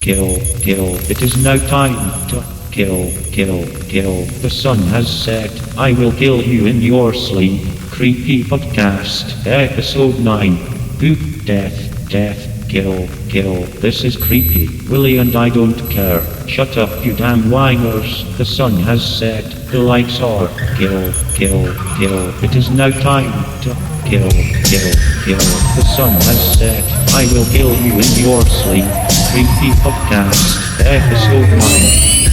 kill, kill. It is now time to kill, kill, kill. The sun has set. I will kill you in your sleep. Creepypasta, episode 9. Boot, death, death, kill, kill. This is creepy, Willie, and I don't care. Shut up, you damn whiners. The sun has set. The lights are. Kill, kill, kill. It is now time to kill, kill, kill. The sun has set. I will kill you in your sleep. Creepypasta, episode 9.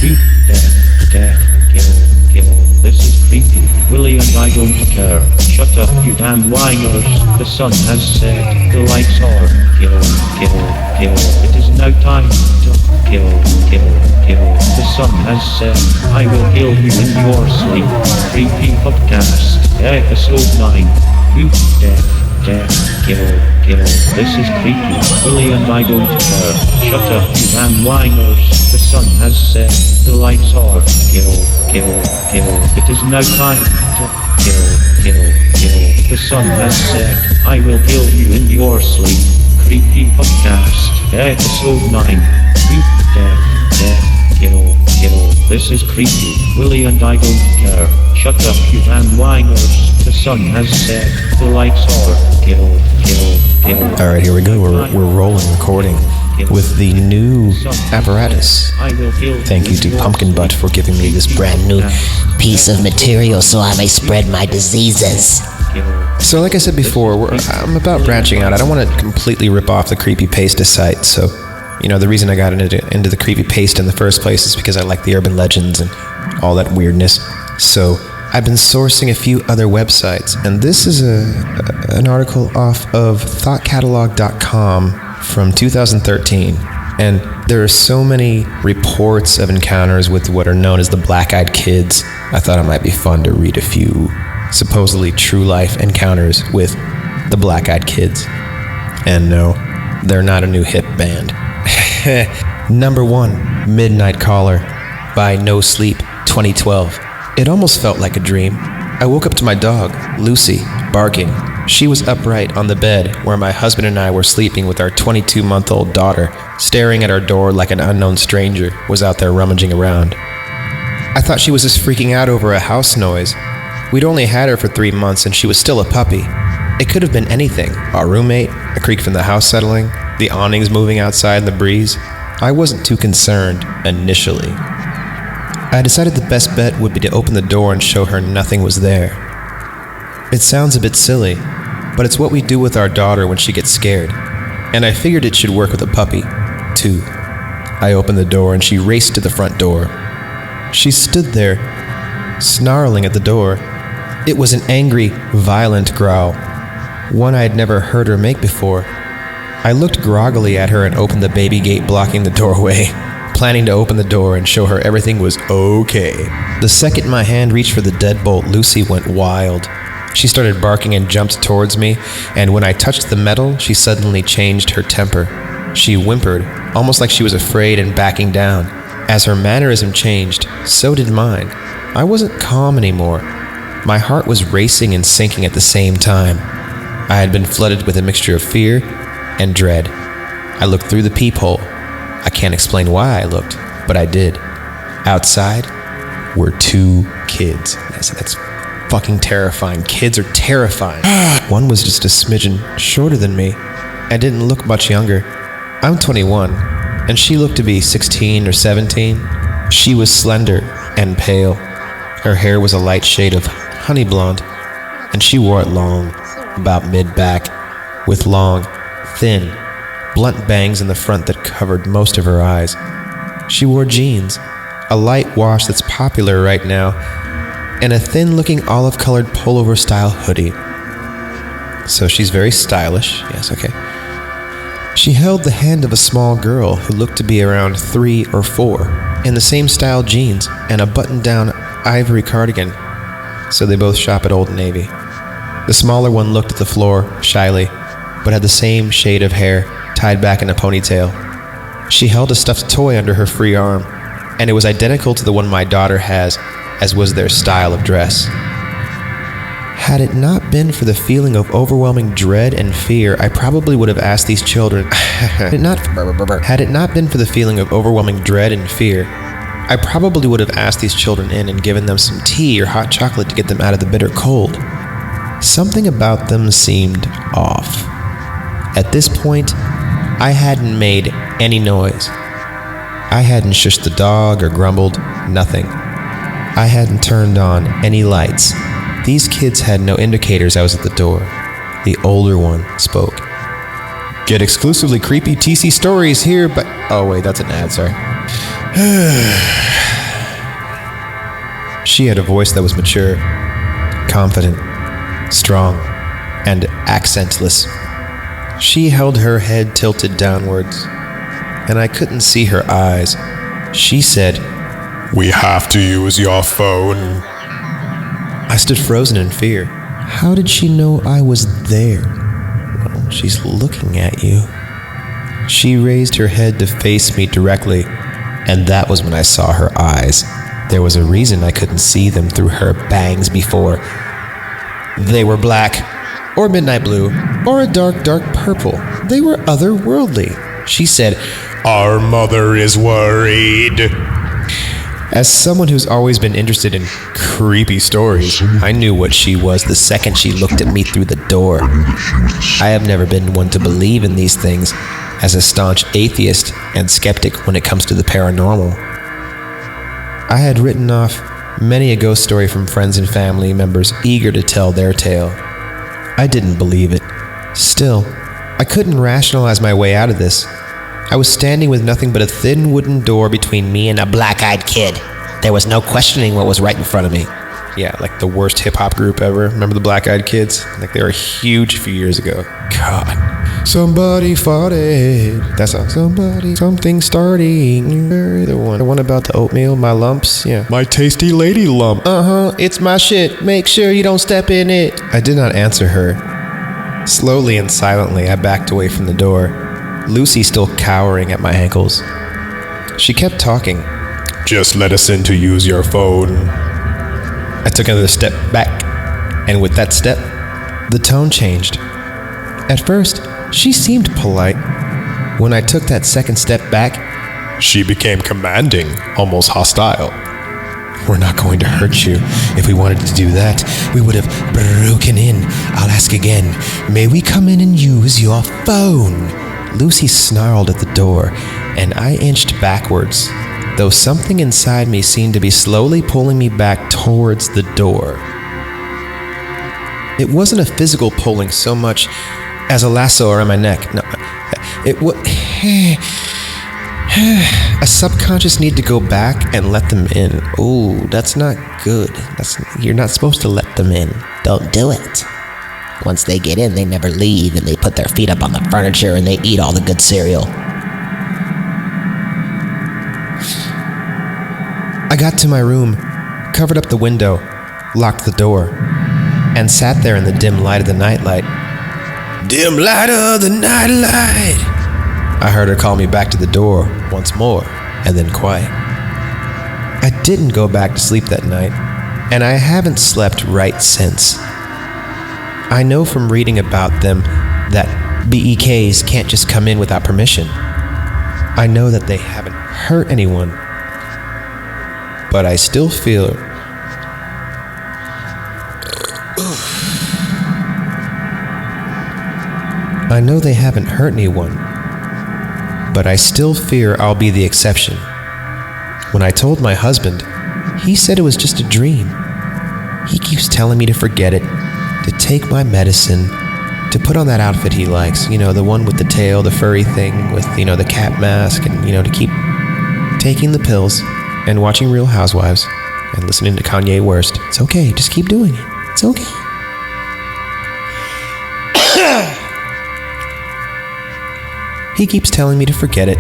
Boot, death, death, kill, kill. This is creepy, Willie, and I don't care. Shut up, you damn whiners. The sun has set. The lights are. Kill, kill, kill. It is now time to kill, kill, kill. The sun has set. I will kill you in your sleep. Creepypasta, episode 9. Boot, death, death, kill, kill. This is creepy, Willie, and I don't care. Shut up, you damn whiners. The sun has set. The lights are. Kill, kill, kill. It is now time to kill, kill, kill. The sun has set. I will kill you in your sleep. Creepypasta, episode 9. Boot, death, death, kill, kill. This is creepy, Willie, and I don't care. Shut up, you damn whiners. The sun has set. The lights are. Kill, kill, kill. Alright, here we go. We're rolling, recording with the new apparatus. Thank you to Pumpkin Butt for giving me this brand new piece of material so I may spread my diseases. So like I said before, I'm about branching out. I don't want to completely rip off the creepypasta site. So, you know, the reason I got into the creepypasta in the first place is because I like the urban legends and all that weirdness. So I've been sourcing a few other websites, and this is an article off of thoughtcatalog.com from 2013. And there are so many reports of encounters with what are known as the black-eyed kids. I thought it might be fun to read a few supposedly true life encounters with the black-eyed kids. And no, they're not a new hip band. Number 1, Midnight Caller by No Sleep 2012. It almost felt like a dream. I woke up to my dog, Lucy, barking. She was upright on the bed where my husband and I were sleeping with our 22-month-old daughter, staring at our door like an unknown stranger was out there rummaging around. I thought she was just freaking out over a house noise. We'd only had her for 3 months and she was still a puppy. It could have been anything. Our roommate, a creak from the house settling, the awnings moving outside in the breeze. I wasn't too concerned initially. I decided the best bet would be to open the door and show her nothing was there. It sounds a bit silly, but it's what we do with our daughter when she gets scared, and I figured it should work with a puppy, too. I opened the door and she raced to the front door. She stood there, snarling at the door. It was an angry, violent growl, one I had never heard her make before. I looked groggily at her and opened the baby gate blocking the doorway, planning to open the door and show her everything was okay. The second my hand reached for the deadbolt, Lucy went wild. She started barking and jumped towards me, and when I touched the metal, she suddenly changed her temper. She whimpered, almost like she was afraid and backing down. As her mannerism changed, so did mine. I wasn't calm anymore. My heart was racing and sinking at the same time. I had been flooded with a mixture of fear and dread. I looked through the peephole. I can't explain why I looked, but I did. Outside were 2 kids. That's fucking terrifying. Kids are terrifying. One was just a smidgen shorter than me and didn't look much younger. I'm 21, and she looked to be 16 or 17. She was slender and pale. Her hair was a light shade of honey blonde, and she wore it long, about mid-back, with long, thin, blunt bangs in the front that covered most of her eyes. She wore jeans, a light wash that's popular right now, and a thin-looking olive-colored pullover-style hoodie. So she's very stylish. Yes, okay. She held the hand of a small girl who looked to be around 3 or 4, in the same style jeans and a button-down ivory cardigan. So they both shop at Old Navy. The smaller one looked at the floor shyly, but had the same shade of hair tied back in a ponytail. She held a stuffed toy under her free arm, and it was identical to the one my daughter has, as was their style of dress. Had it not been for the feeling of overwhelming dread and fear, I probably would have asked these children... Had it not been for the feeling of overwhelming dread and fear, I probably would have asked these children in and given them some tea or hot chocolate to get them out of the bitter cold. Something about them seemed off. At this point, I hadn't made any noise. I hadn't shushed the dog or grumbled, nothing. I hadn't turned on any lights. These kids had no indicators I was at the door. The older one spoke. Get exclusively creepy TC stories here, but... Oh wait, that's an ad, sorry. She had a voice that was mature, confident, strong, and accentless. She held her head tilted downwards, and I couldn't see her eyes. She said, "We have to use your phone." I stood frozen in fear. How did she know I was there? Well, she's looking at you. She raised her head to face me directly, and that was when I saw her eyes. There was a reason I couldn't see them through her bangs before. They were black, or midnight blue, or a dark, dark purple. They were otherworldly. She said, "Our mother is worried." As someone who's always been interested in creepy stories, I knew what she was the second she looked at me through the door. I have never been one to believe in these things, as a staunch atheist and skeptic when it comes to the paranormal. I had written off many a ghost story from friends and family members eager to tell their tale. I didn't believe it. Still, I couldn't rationalize my way out of this. I was standing with nothing but a thin wooden door between me and a black-eyed kid. There was no questioning what was right in front of me. Yeah, like the worst hip-hop group ever. Remember the Black-Eyed Kids? Like they were huge a few years ago. God. Somebody fought it. That's all. Something starting. The one about the oatmeal, my lumps. Yeah. My tasty lady lump. It's my shit. Make sure you don't step in it. I did not answer her. Slowly and silently, I backed away from the door, Lucy still cowering at my ankles. She kept talking. Just let us in to use your phone. I took another step back, and with that step, the tone changed. At first, she seemed polite. When I took that second step back, she became commanding, almost hostile. We're not going to hurt you. If we wanted to do that, we would have broken in. I'll ask again. May we come in and use your phone? Lucy snarled at the door, and I inched backwards, though something inside me seemed to be slowly pulling me back towards the door. It wasn't a physical pulling so much as a lasso around my neck. No, it was a subconscious need to go back and let them in. Ooh, that's not good. You're not supposed to let them in. Don't do it. Once they get in, they never leave, and they put their feet up on the furniture and they eat all the good cereal. I got to my room, covered up the window, locked the door, and sat there in the dim light of the nightlight. Dim light of the nightlight. I heard her call me back to the door once more, and then quiet. I didn't go back to sleep that night, and I haven't slept right since. I know from reading about them that BEKs can't just come in without permission. I know that they haven't hurt anyone, but I still feel I know they haven't hurt anyone, but I still fear I'll be the exception. When I told my husband, he said it was just a dream. He keeps telling me to forget it, to take my medicine, to put on that outfit he likes, the one with the tail, the furry thing with, the cat mask, and, to keep taking the pills and watching Real Housewives and listening to Kanye West. It's okay, just keep doing it. It's okay. He keeps telling me to forget it.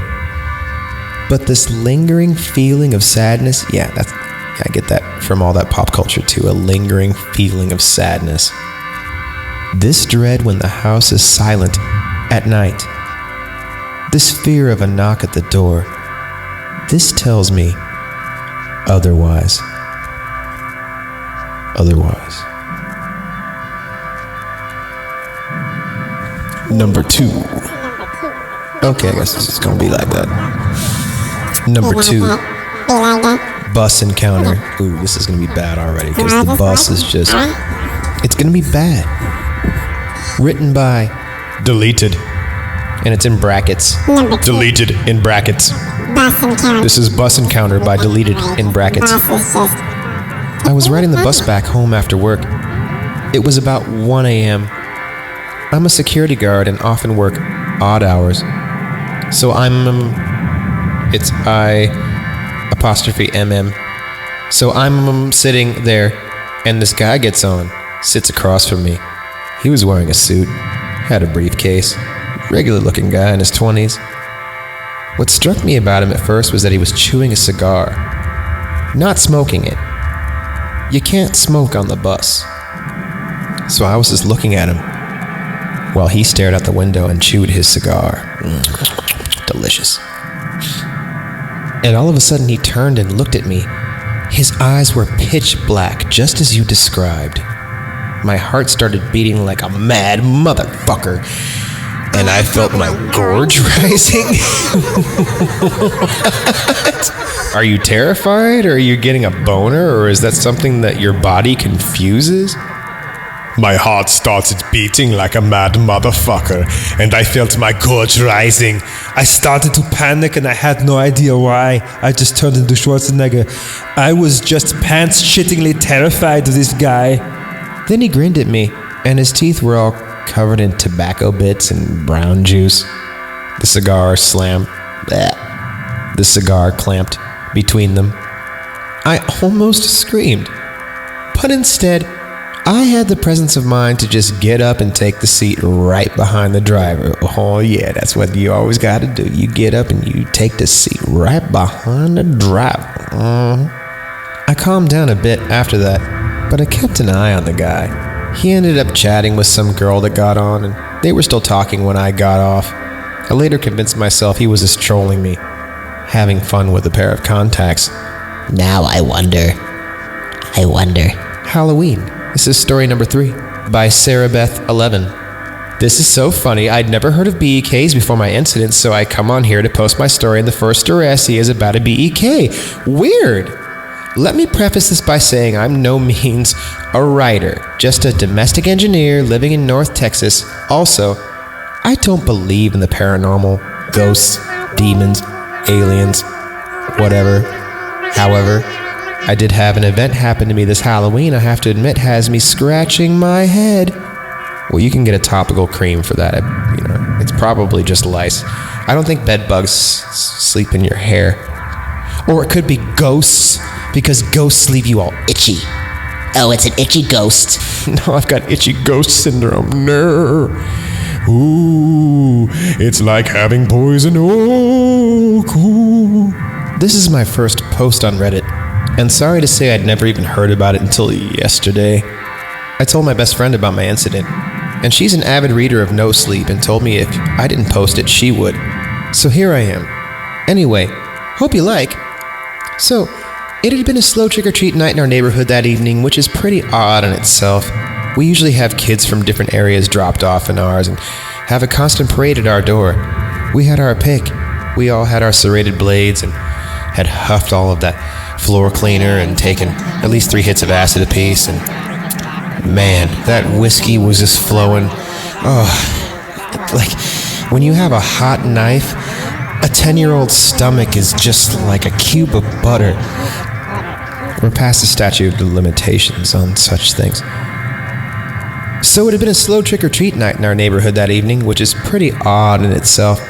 But this lingering feeling of sadness, I get that from all that pop culture too, a lingering feeling of sadness. This dread when the house is silent at night. This fear of a knock at the door. This tells me otherwise. Number 2. Okay, I guess this is gonna be like that. Number 2. Bus encounter. Ooh, this is gonna be bad already because the bus is just... It's gonna be bad. Written by... Deleted. And it's in brackets. Deleted in brackets. This is Bus Encounter by Deleted in brackets. I was riding the bus back home after work. It was about 1 a.m. I'm a security guard and often work odd hours. So it's I''MM. So I'm sitting there and this guy gets on, sits across from me. He was wearing a suit, had a briefcase, regular looking guy in his 20s. What struck me about him at first was that he was chewing a cigar, not smoking it. You can't smoke on the bus. So I was just looking at him while he stared out the window and chewed his cigar. Delicious. And all of a sudden he turned and looked at me. His eyes were pitch black, just as you described. My heart started beating like a mad motherfucker, and I felt my gorge rising. Are you terrified, or are you getting a boner, or is that something that your body confuses? My heart started beating like a mad motherfucker, and I felt my gorge rising. I started to panic, and I had no idea why. I just turned into Schwarzenegger. I was just pants-shittingly terrified of this guy. Then he grinned at me, and his teeth were all covered in tobacco bits and brown juice. The cigar slammed. The cigar clamped between them. I almost screamed, but instead, I had the presence of mind to just get up and take the seat right behind the driver. Oh yeah, that's what you always gotta do. You get up and you take the seat right behind the driver. I calmed down a bit after that, but I kept an eye on the guy. He ended up chatting with some girl that got on, and they were still talking when I got off. I later convinced myself he was just trolling me, having fun with a pair of contacts. Now I wonder. Halloween. This is story number 3 by Sarah Beth 11. This is so funny. I'd never heard of BEKs before my incident, so I come on here to post my story, and the first story I see is about a BEK. Weird. Let me preface this by saying I'm no means a writer, just a domestic engineer living in North Texas. Also, I don't believe in the paranormal, ghosts, demons, aliens, whatever. However, I did have an event happen to me this Halloween I have to admit has me scratching my head. Well, you can get a topical cream for that. It's probably just lice. I don't think bed bugs sleep in your hair. Or it could be ghosts, because ghosts leave you all itchy. Oh, it's an itchy ghost. No, I've got itchy ghost syndrome. No. Ooh, it's like having poison oak. Ooh. This is my first post on Reddit, and sorry to say I'd never even heard about it until yesterday. I told my best friend about my incident, and she's an avid reader of No Sleep and told me if I didn't post it, she would. So here I am. Anyway, hope you like. So, it had been a slow trick-or-treat night in our neighborhood that evening, which is pretty odd in itself. We usually have kids from different areas dropped off in ours and have a constant parade at our door. We had our pick. We all had our serrated blades and had huffed all of that floor cleaner and taken at least 3 hits of acid apiece, and man, that whiskey was just flowing. Oh, like when you have a hot knife, a 10-year-old stomach is just like a cube of butter. We're past the statute of limitations on such things. So it had been a slow trick-or-treat night in our neighborhood that evening, which is pretty odd in itself.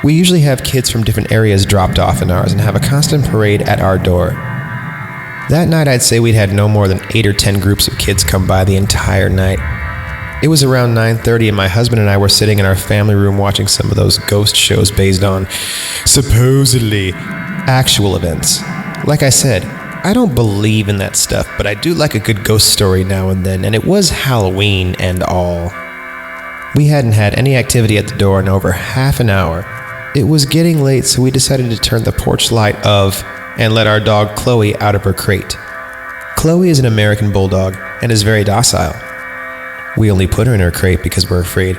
We usually have kids from different areas dropped off in ours and have a constant parade at our door. That night I'd say we'd had no more than 8 or 10 groups of kids come by the entire night. It was around 9:30 and my husband and I were sitting in our family room watching some of those ghost shows based on supposedly actual events. Like I said, I don't believe in that stuff, but I do like a good ghost story now and then, and it was Halloween and all. We hadn't had any activity at the door in over half an hour. It was getting late, so we decided to turn the porch light of and let our dog Chloe out of her crate. Chloe is an American bulldog and is very docile. We only put her in her crate because we're afraid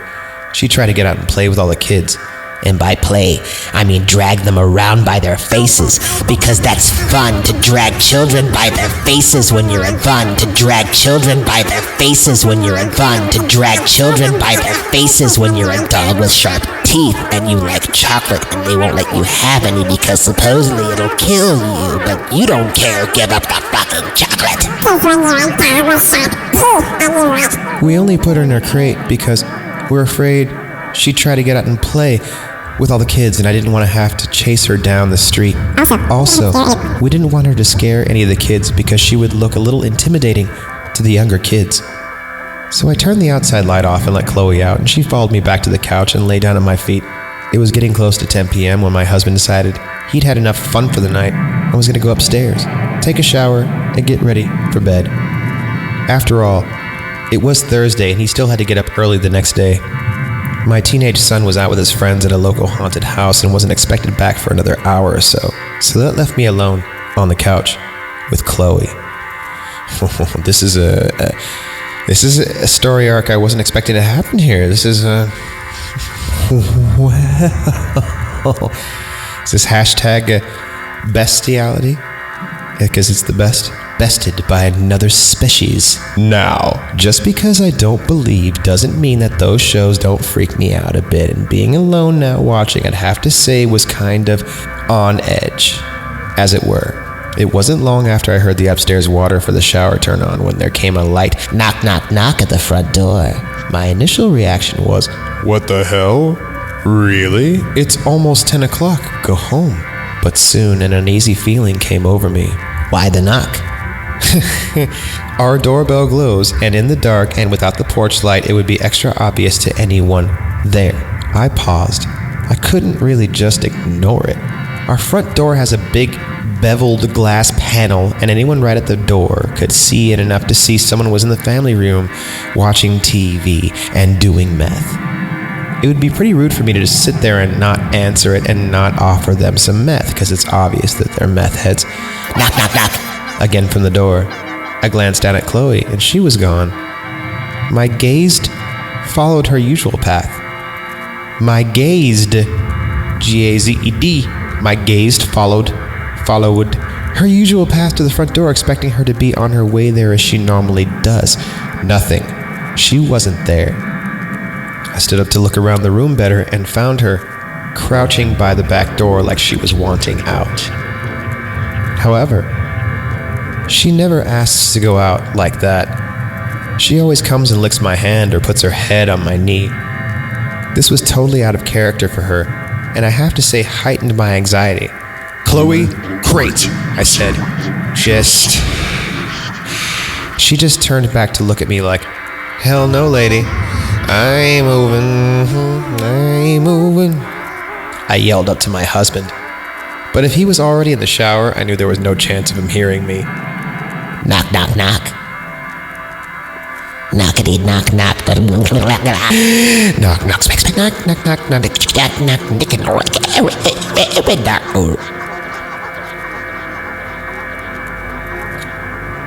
She tried to get out and play with all the kids. And by play, I mean drag them around by their faces, because that's fun to drag children by their faces when you're in fun, to drag children by their faces when you're in fun, to drag children by their faces when you're a dog with sharp teeth and you like chocolate and they won't let you have any because supposedly it'll kill you, but you don't care, give up the fucking chocolate. We only put her in her crate because we're afraid she'd try to get out and play with all the kids, and I didn't want to have to chase her down the street. Also, we didn't want her to scare any of the kids because she would look a little intimidating to the younger kids. So I turned the outside light off and let Chloe out, and she followed me back to the couch and lay down at my feet. It was getting close to 10 p.m. when my husband decided he'd had enough fun for the night and was going to go upstairs, take a shower, and get ready for bed. After all, it was Thursday, and he still had to get up early the next day. My teenage son was out with his friends at a local haunted house and wasn't expected back for another hour or so that left me alone on the couch with Chloe. This is a story arc I wasn't expecting to happen here. This is a... Well... Is this hashtag bestiality? Because it's the best. Bested by another species. Now, just because I don't believe doesn't mean that those shows don't freak me out a bit, and being alone now watching, I'd have to say, was kind of on edge, as it were. It wasn't long after I heard the upstairs water for the shower turn on when there came a light knock, knock, knock at the front door. My initial reaction was, what the hell? Really? It's almost 10 o'clock. Go home. But soon an uneasy feeling came over me. Why the knock? Our doorbell glows, and in the dark and without the porch light, it would be extra obvious to anyone there. I paused. I couldn't really just ignore it. Our front door has a big beveled glass panel, and anyone right at the door could see it enough to see someone was in the family room watching TV and doing meth. It would be pretty rude for me to just sit there and not answer it and not offer them some meth, because it's obvious that they're meth heads. Knock, knock, knock. Again from the door. I glanced down at Chloe, and she was gone. My gaze followed her usual path. My gazed, G-A-Z-E-D. My gaze followed her usual path to the front door, expecting her to be on her way there as she normally does. Nothing. She wasn't there. I stood up to look around the room better and found her crouching by the back door like she was wanting out. However, she never asks to go out like that. She always comes and licks my hand or puts her head on my knee. This was totally out of character for her, and I have to say heightened my anxiety. Chloe, great, I said. She just turned back to look at me like, hell no, lady. I'm moving. I yelled up to my husband. But if he was already in the shower, I knew there was no chance of him hearing me. Knock, knock, knock. Knockity, knock, knock. Knock, knock, smack, smack, knock, knock, knock, knock, knock.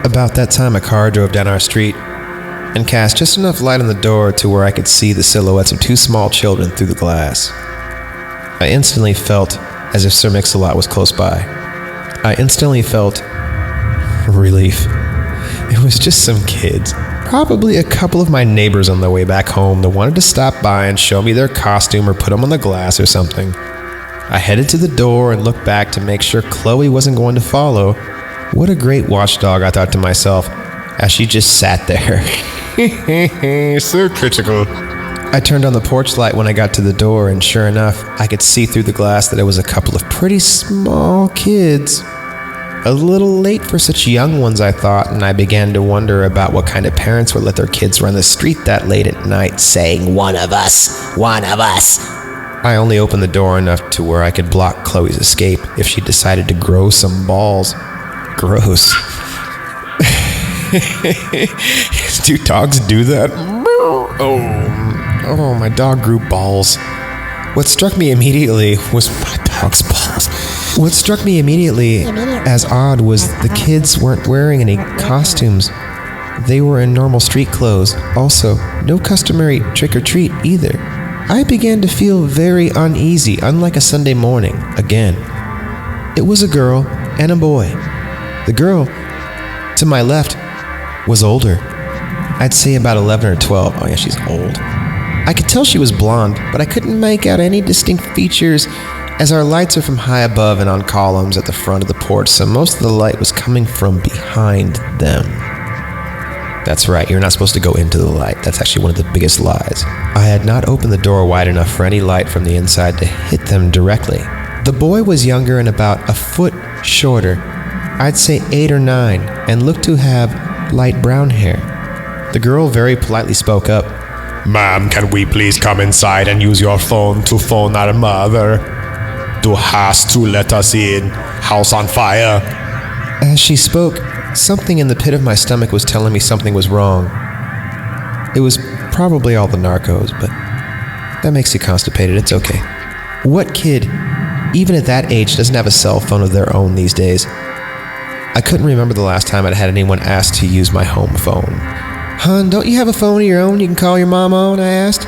About that time, a car drove down our street and cast just enough light on the door to where I could see the silhouettes of two small children through the glass. I instantly felt as if Sir Mix-a-Lot was close by. I instantly felt relief. It was just some kids, probably a couple of my neighbors on their way back home that wanted to stop by and show me their costume or put them on the glass or something. I headed to the door and looked back to make sure Chloe wasn't going to follow. What a great watchdog, I thought to myself, as she just sat there. So critical. I turned on the porch light when I got to the door, and sure enough, I could see through the glass that it was a couple of pretty small kids. A little late for such young ones, I thought, and I began to wonder about what kind of parents would let their kids run the street that late at night, saying, one of us, one of us. I only opened the door enough to where I could block Chloe's escape if she decided to grow some balls. Gross. Do dogs do that? Oh, my dog grew balls. What struck me immediately was my dog's balls. What struck me immediately as odd was the kids weren't wearing any costumes. They were in normal street clothes. Also, no customary trick-or-treat either. I began to feel very uneasy, unlike a Sunday morning, again. It was a girl and a boy. The girl, to my left, was older. I'd say about 11 or 12. Oh yeah, she's old. I could tell she was blonde, but I couldn't make out any distinct features as our lights are from high above and on columns at the front of the porch, so most of the light was coming from behind them. That's right, you're not supposed to go into the light. That's actually one of the biggest lies. I had not opened the door wide enough for any light from the inside to hit them directly. The boy was younger and about a foot shorter. I'd say 8 or 9, and looked to have light brown hair. The girl very politely spoke up. Ma'am, can we please come inside and use your phone to phone our mother? Du hast to let us in. House on fire. As she spoke, something in the pit of my stomach was telling me something was wrong. It was probably all the narcos, but that makes you constipated. It's okay. What kid, even at that age, doesn't have a cell phone of their own these days? I couldn't remember the last time I'd had anyone ask to use my home phone. Hun, don't you have a phone of your own you can call your mom on? I asked.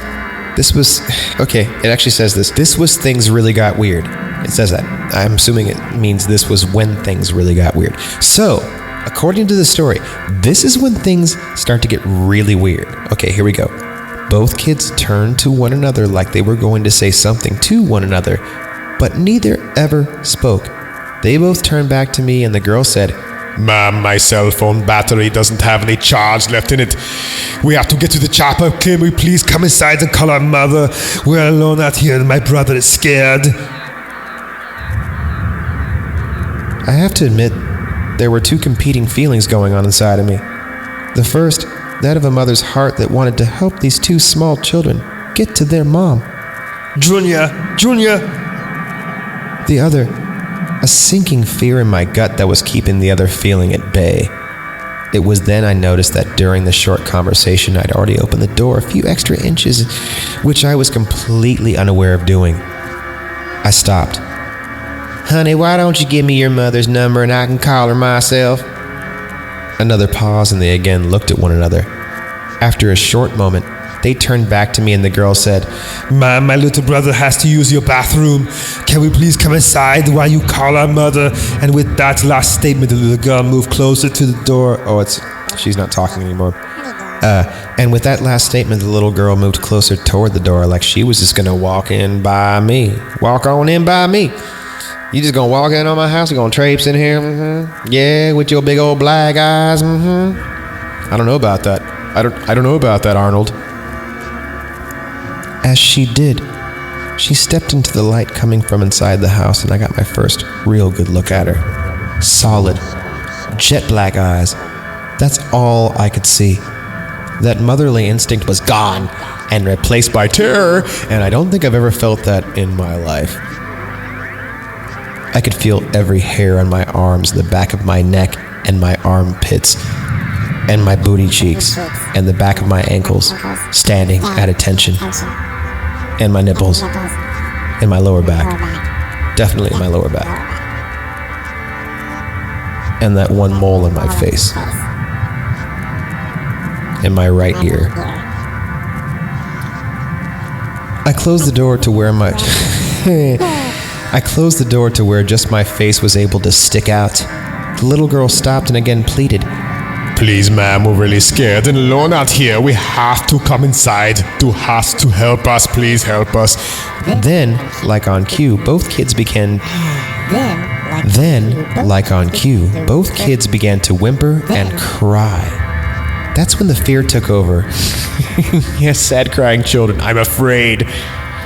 This was... Okay, it actually says this. This was things really got weird. It says that. I'm assuming it means this was when things really got weird. So, according to the story, this is when things start to get really weird. Okay, here we go. Both kids turned to one another like they were going to say something to one another, but neither ever spoke. They both turned back to me and the girl said, Ma'am, my cell phone battery doesn't have any charge left in it. We have to get to the chopper. Can we please come inside and call our mother? We're alone out here and my brother is scared. I have to admit, there were two competing feelings going on inside of me. The first, that of a mother's heart that wanted to help these two small children get to their mom. Junior! The other, a sinking fear in my gut that was keeping the other feeling at bay. It was then I noticed that during the short conversation I'd already opened the door a few extra inches, which I was completely unaware of doing. I stopped. Honey, why don't you give me your mother's number and I can call her myself? Another pause and they again looked at one another. After a short moment, they turned back to me and the girl said, Ma'am, my little brother has to use your bathroom. Can we please come inside while you call our mother? And with that last statement, the little girl moved closer to the door. Oh, she's not talking anymore. And with that last statement, the little girl moved closer toward the door like she was just gonna walk in by me. Walk on in by me. You just gonna walk in on my house? You gonna traipse in here? Mm-hmm. Yeah, with your big old black eyes. Mm-hmm. I don't know about that. I don't know about that, Arnold. As she did, she stepped into the light coming from inside the house, and I got my first real good look at her. Solid, jet black eyes. That's all I could see. That motherly instinct was gone and replaced by terror, and I don't think I've ever felt that in my life. I could feel every hair on my arms, the back of my neck, and my armpits, and my booty cheeks, and the back of my ankles, standing at attention. And my nipples, and my lower back, definitely my lower back, and that one mole in my face, in my right ear. I closed the door to where just my face was able to stick out. The little girl stopped and again pleaded, Please, ma'am, we're really scared and alone out here. We have to come inside. Du hast to help us. Please help us. Then, like on cue, both kids began to whimper and cry. That's when the fear took over. Yes, sad crying children. I'm afraid.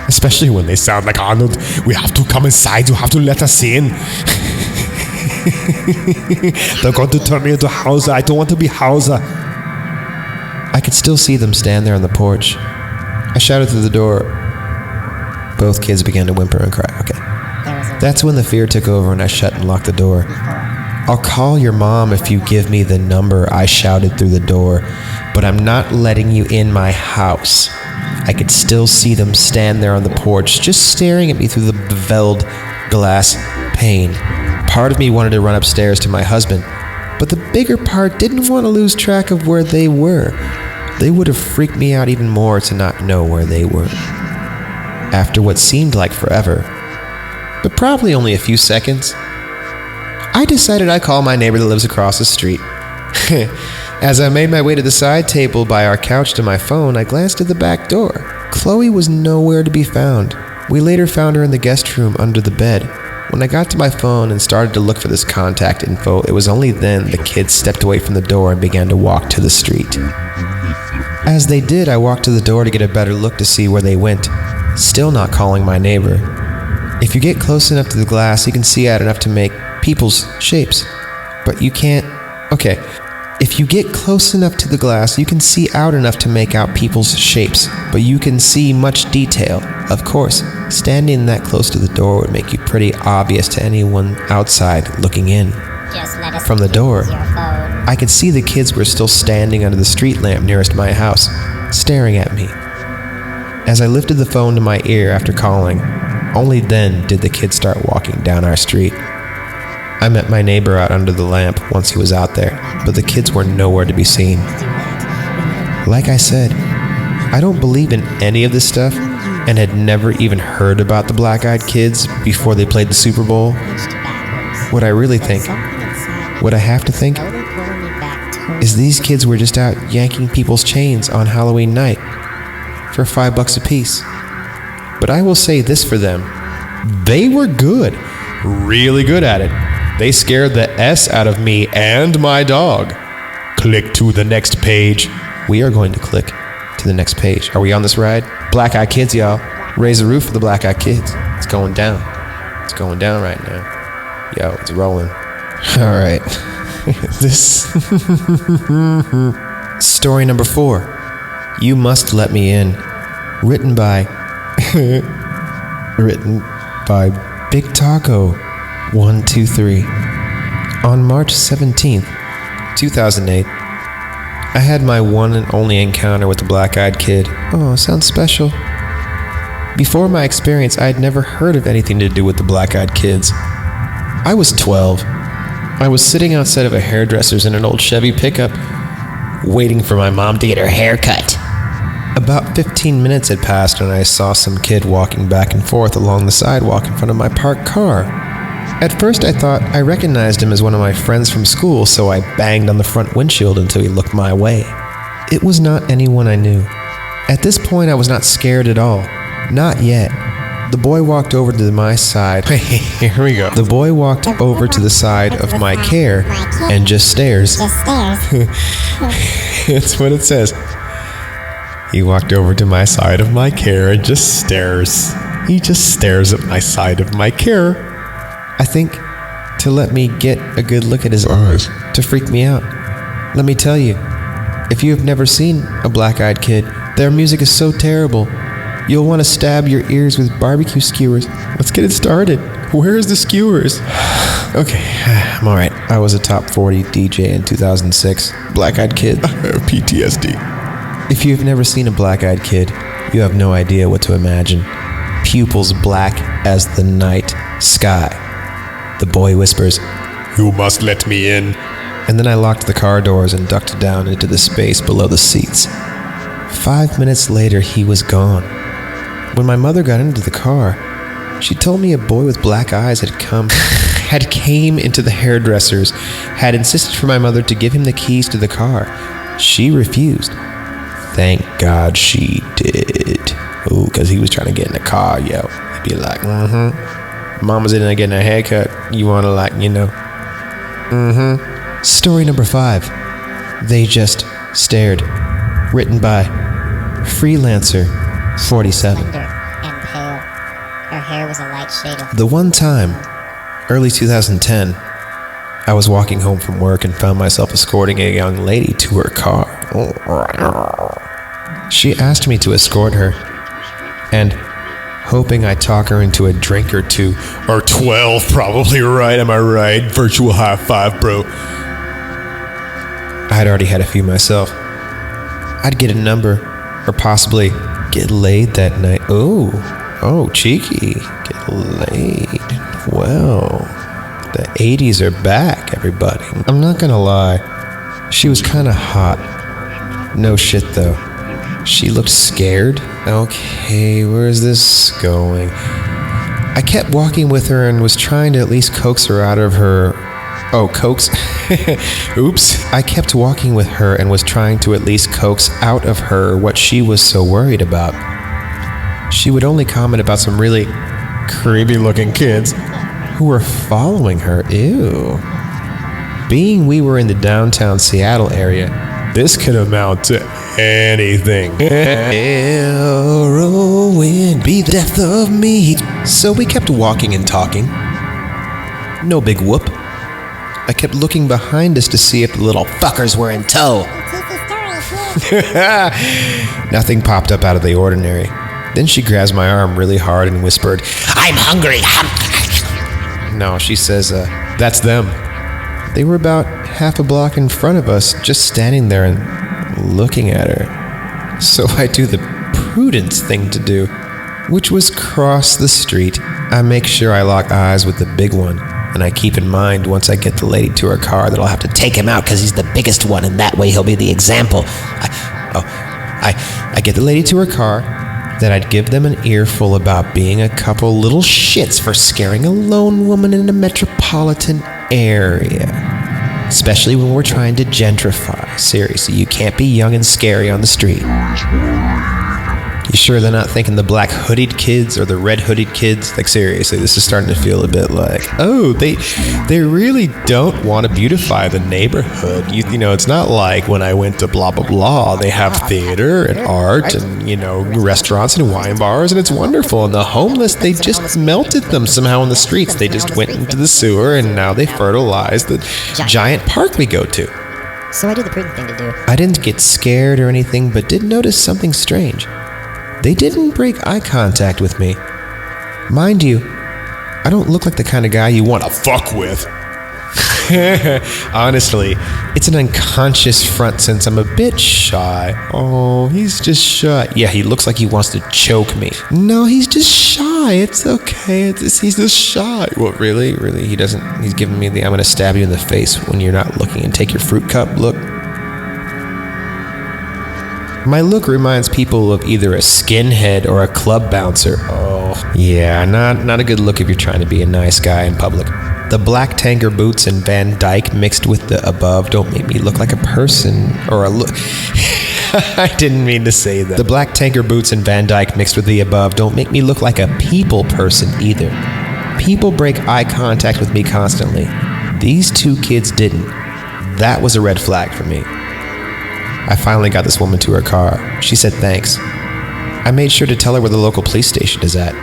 Especially when they sound like Arnold. We have to come inside. You have to let us in. They're going to turn me into Hauser. I don't want to be Hauser. I could still see them stand there on the porch. I shouted through the door. Both kids began to whimper and cry. Okay. That's when the fear took over and I shut and locked the door. I'll call your mom if you give me the number, I shouted through the door, but I'm not letting you in my house. I could still see them stand there on the porch, just staring at me through the beveled glass pane. Part of me wanted to run upstairs to my husband, but the bigger part didn't want to lose track of where they were. They would have freaked me out even more to not know where they were. after what seemed like forever, but probably only a few seconds, I decided I'd call my neighbor that lives across the street. As I made my way to the side table by our couch to my phone, I glanced at the back door. Chloe was nowhere to be found. We later found her in the guest room under the bed. When I got to my phone and started to look for this contact info, it was only then the kids stepped away from the door and began to walk to the street. As they did, I walked to the door to get a better look to see where they went, still not calling my neighbor. If you get close enough to the glass, you can see out enough to make people's shapes, but you can't... Okay. If you get close enough to the glass, you can see out enough to make out people's shapes, but you can see much detail. Of course, standing that close to the door would make you pretty obvious to anyone outside looking in. From the door, I could see the kids were still standing under the street lamp nearest my house, staring at me. As I lifted the phone to my ear after calling, only then did the kids start walking down our street. I met my neighbor out under the lamp once he was out there, but the kids were nowhere to be seen. Like I said, I don't believe in any of this stuff and had never even heard about the Black-Eyed Kids before they played the Super Bowl. What I really think, what I have to think, is these kids were just out yanking people's chains on Halloween night for $5 a piece. But I will say this for them, they were good, really good at it. They scared the S out of me and my dog. Click to the next page. We are going to click to the next page. Are we on this ride? Black-Eyed Kids, y'all. Raise the roof for the Black-Eyed Kids. It's going down. It's going down right now. Yo, it's rolling. All right. This... Story number 4. You Must Let Me In. Written by Big Taco 123. On March 17th, 2008, I had my one and only encounter with the Black-Eyed Kid. Oh, sounds special. Before my experience, I had never heard of anything to do with the Black-Eyed Kids. I was 12. I was sitting outside of a hairdresser's in an old Chevy pickup, waiting for my mom to get her hair cut. About 15 minutes had passed and I saw some kid walking back and forth along the sidewalk in front of my parked car. At first I thought I recognized him as one of my friends from school, so I banged on the front windshield until he looked my way. It was not anyone I knew. At this point I was not scared at all. Not yet. The boy walked over to my side. Here we go. The boy walked over to the side of my care and just stares. That's what it says. He walked over to my side of my care and just stares. He just stares at my side of my care. I think to let me get a good look at his eyes, to freak me out. Let me tell you, if you have never seen a Black-Eyed Kid, their music is so terrible, you'll want to stab your ears with barbecue skewers. Let's get it started. Where's the skewers? Okay, I'm alright. I was a top 40 DJ in 2006. Black-Eyed Kid. I have PTSD. If you've never seen a Black-Eyed Kid, you have no idea what to imagine. Pupils black as the night sky. The boy whispers, "You must let me in." And then I locked the car doors and ducked down into the space below the seats. 5 minutes later, he was gone. When my mother got into the car, she told me a boy with black eyes had came into the hairdresser's, had insisted for my mother to give him the keys to the car. She refused. Thank God she did. Ooh, because he was trying to get in the car, yo. He'd be like, Mama's in there getting a haircut. You want to Story number 5. They Just Stared. Written by Freelancer 47. Slender and pale. Her hair was a light shade of... The one time, early 2010, I was walking home from work and found myself escorting a young lady to her car. She asked me to escort her, and hoping I'd talk her into a drink or two, or 12, probably right, am I right? Virtual high five, bro. I had already had a few myself. I'd get a number, or possibly get laid that night. Oh, cheeky, get laid. Well, the 80s are back, everybody. I'm not gonna lie, she was kinda hot. No shit though. She looked scared. Okay, where's this going? I kept walking with her and was trying to at least coax her out of her... Oh, coax? Oops. I kept walking with her and was trying to at least coax out of her what she was so worried about. She would only comment about some really creepy-looking kids who were following her. Ew. Being we were in the downtown Seattle area, this could amount to anything. Heroin, be the death of me. So we kept walking and talking. No big whoop. I kept looking behind us to see if the little fuckers were in tow. Nothing popped up out of the ordinary. Then she grabs my arm really hard and whispered, "I'm hungry." No, she says, that's them. They were about half a block in front of us, just standing there and looking at her. So I do the prudent thing to do, which was cross the street. I make sure I lock eyes with the big one, and I keep in mind once I get the lady to her car that I'll have to take him out because he's the biggest one, and that way he'll be the example. I get the lady to her car, that I'd give them an earful about being a couple little shits for scaring a lone woman in a metropolitan area. Especially when we're trying to gentrify. Seriously, you can't be young and scary on the street. You sure they're not thinking the black hooded kids or the red hooded kids? Like, seriously, this is starting to feel a bit like, oh, they really don't want to beautify the neighborhood. You know, it's not like when I went to blah, blah, blah. They have theater and art and, you know, restaurants and wine bars, and it's wonderful. And the homeless, they just melted them somehow in the streets. They just went into the sewer, and now they fertilize the giant park we go to. So I do the prudent thing to do. I didn't get scared or anything, but did notice something strange. They didn't break eye contact with me. Mind you, I don't look like the kind of guy you want to fuck with. Honestly, it's an unconscious front since I'm a bit shy. Oh, he's just shy. Yeah, he looks like he wants to choke me. No, he's just shy. It's okay. He's just shy. Well, really? He doesn't. He's giving me the I'm going to stab you in the face when you're not looking and take your fruit cup look. My look reminds people of either a skinhead or a club bouncer. Oh, yeah, not a good look if you're trying to be a nice guy in public. The black tanker boots and Van Dyke mixed with the above don't make me look like a person or a look. I didn't mean to say that. The black tanker boots and Van Dyke mixed with the above don't make me look like a people person either. People break eye contact with me constantly. These two kids didn't. That was a red flag for me. I finally got this woman to her car. She said thanks. I made sure to tell her where the local police station is at.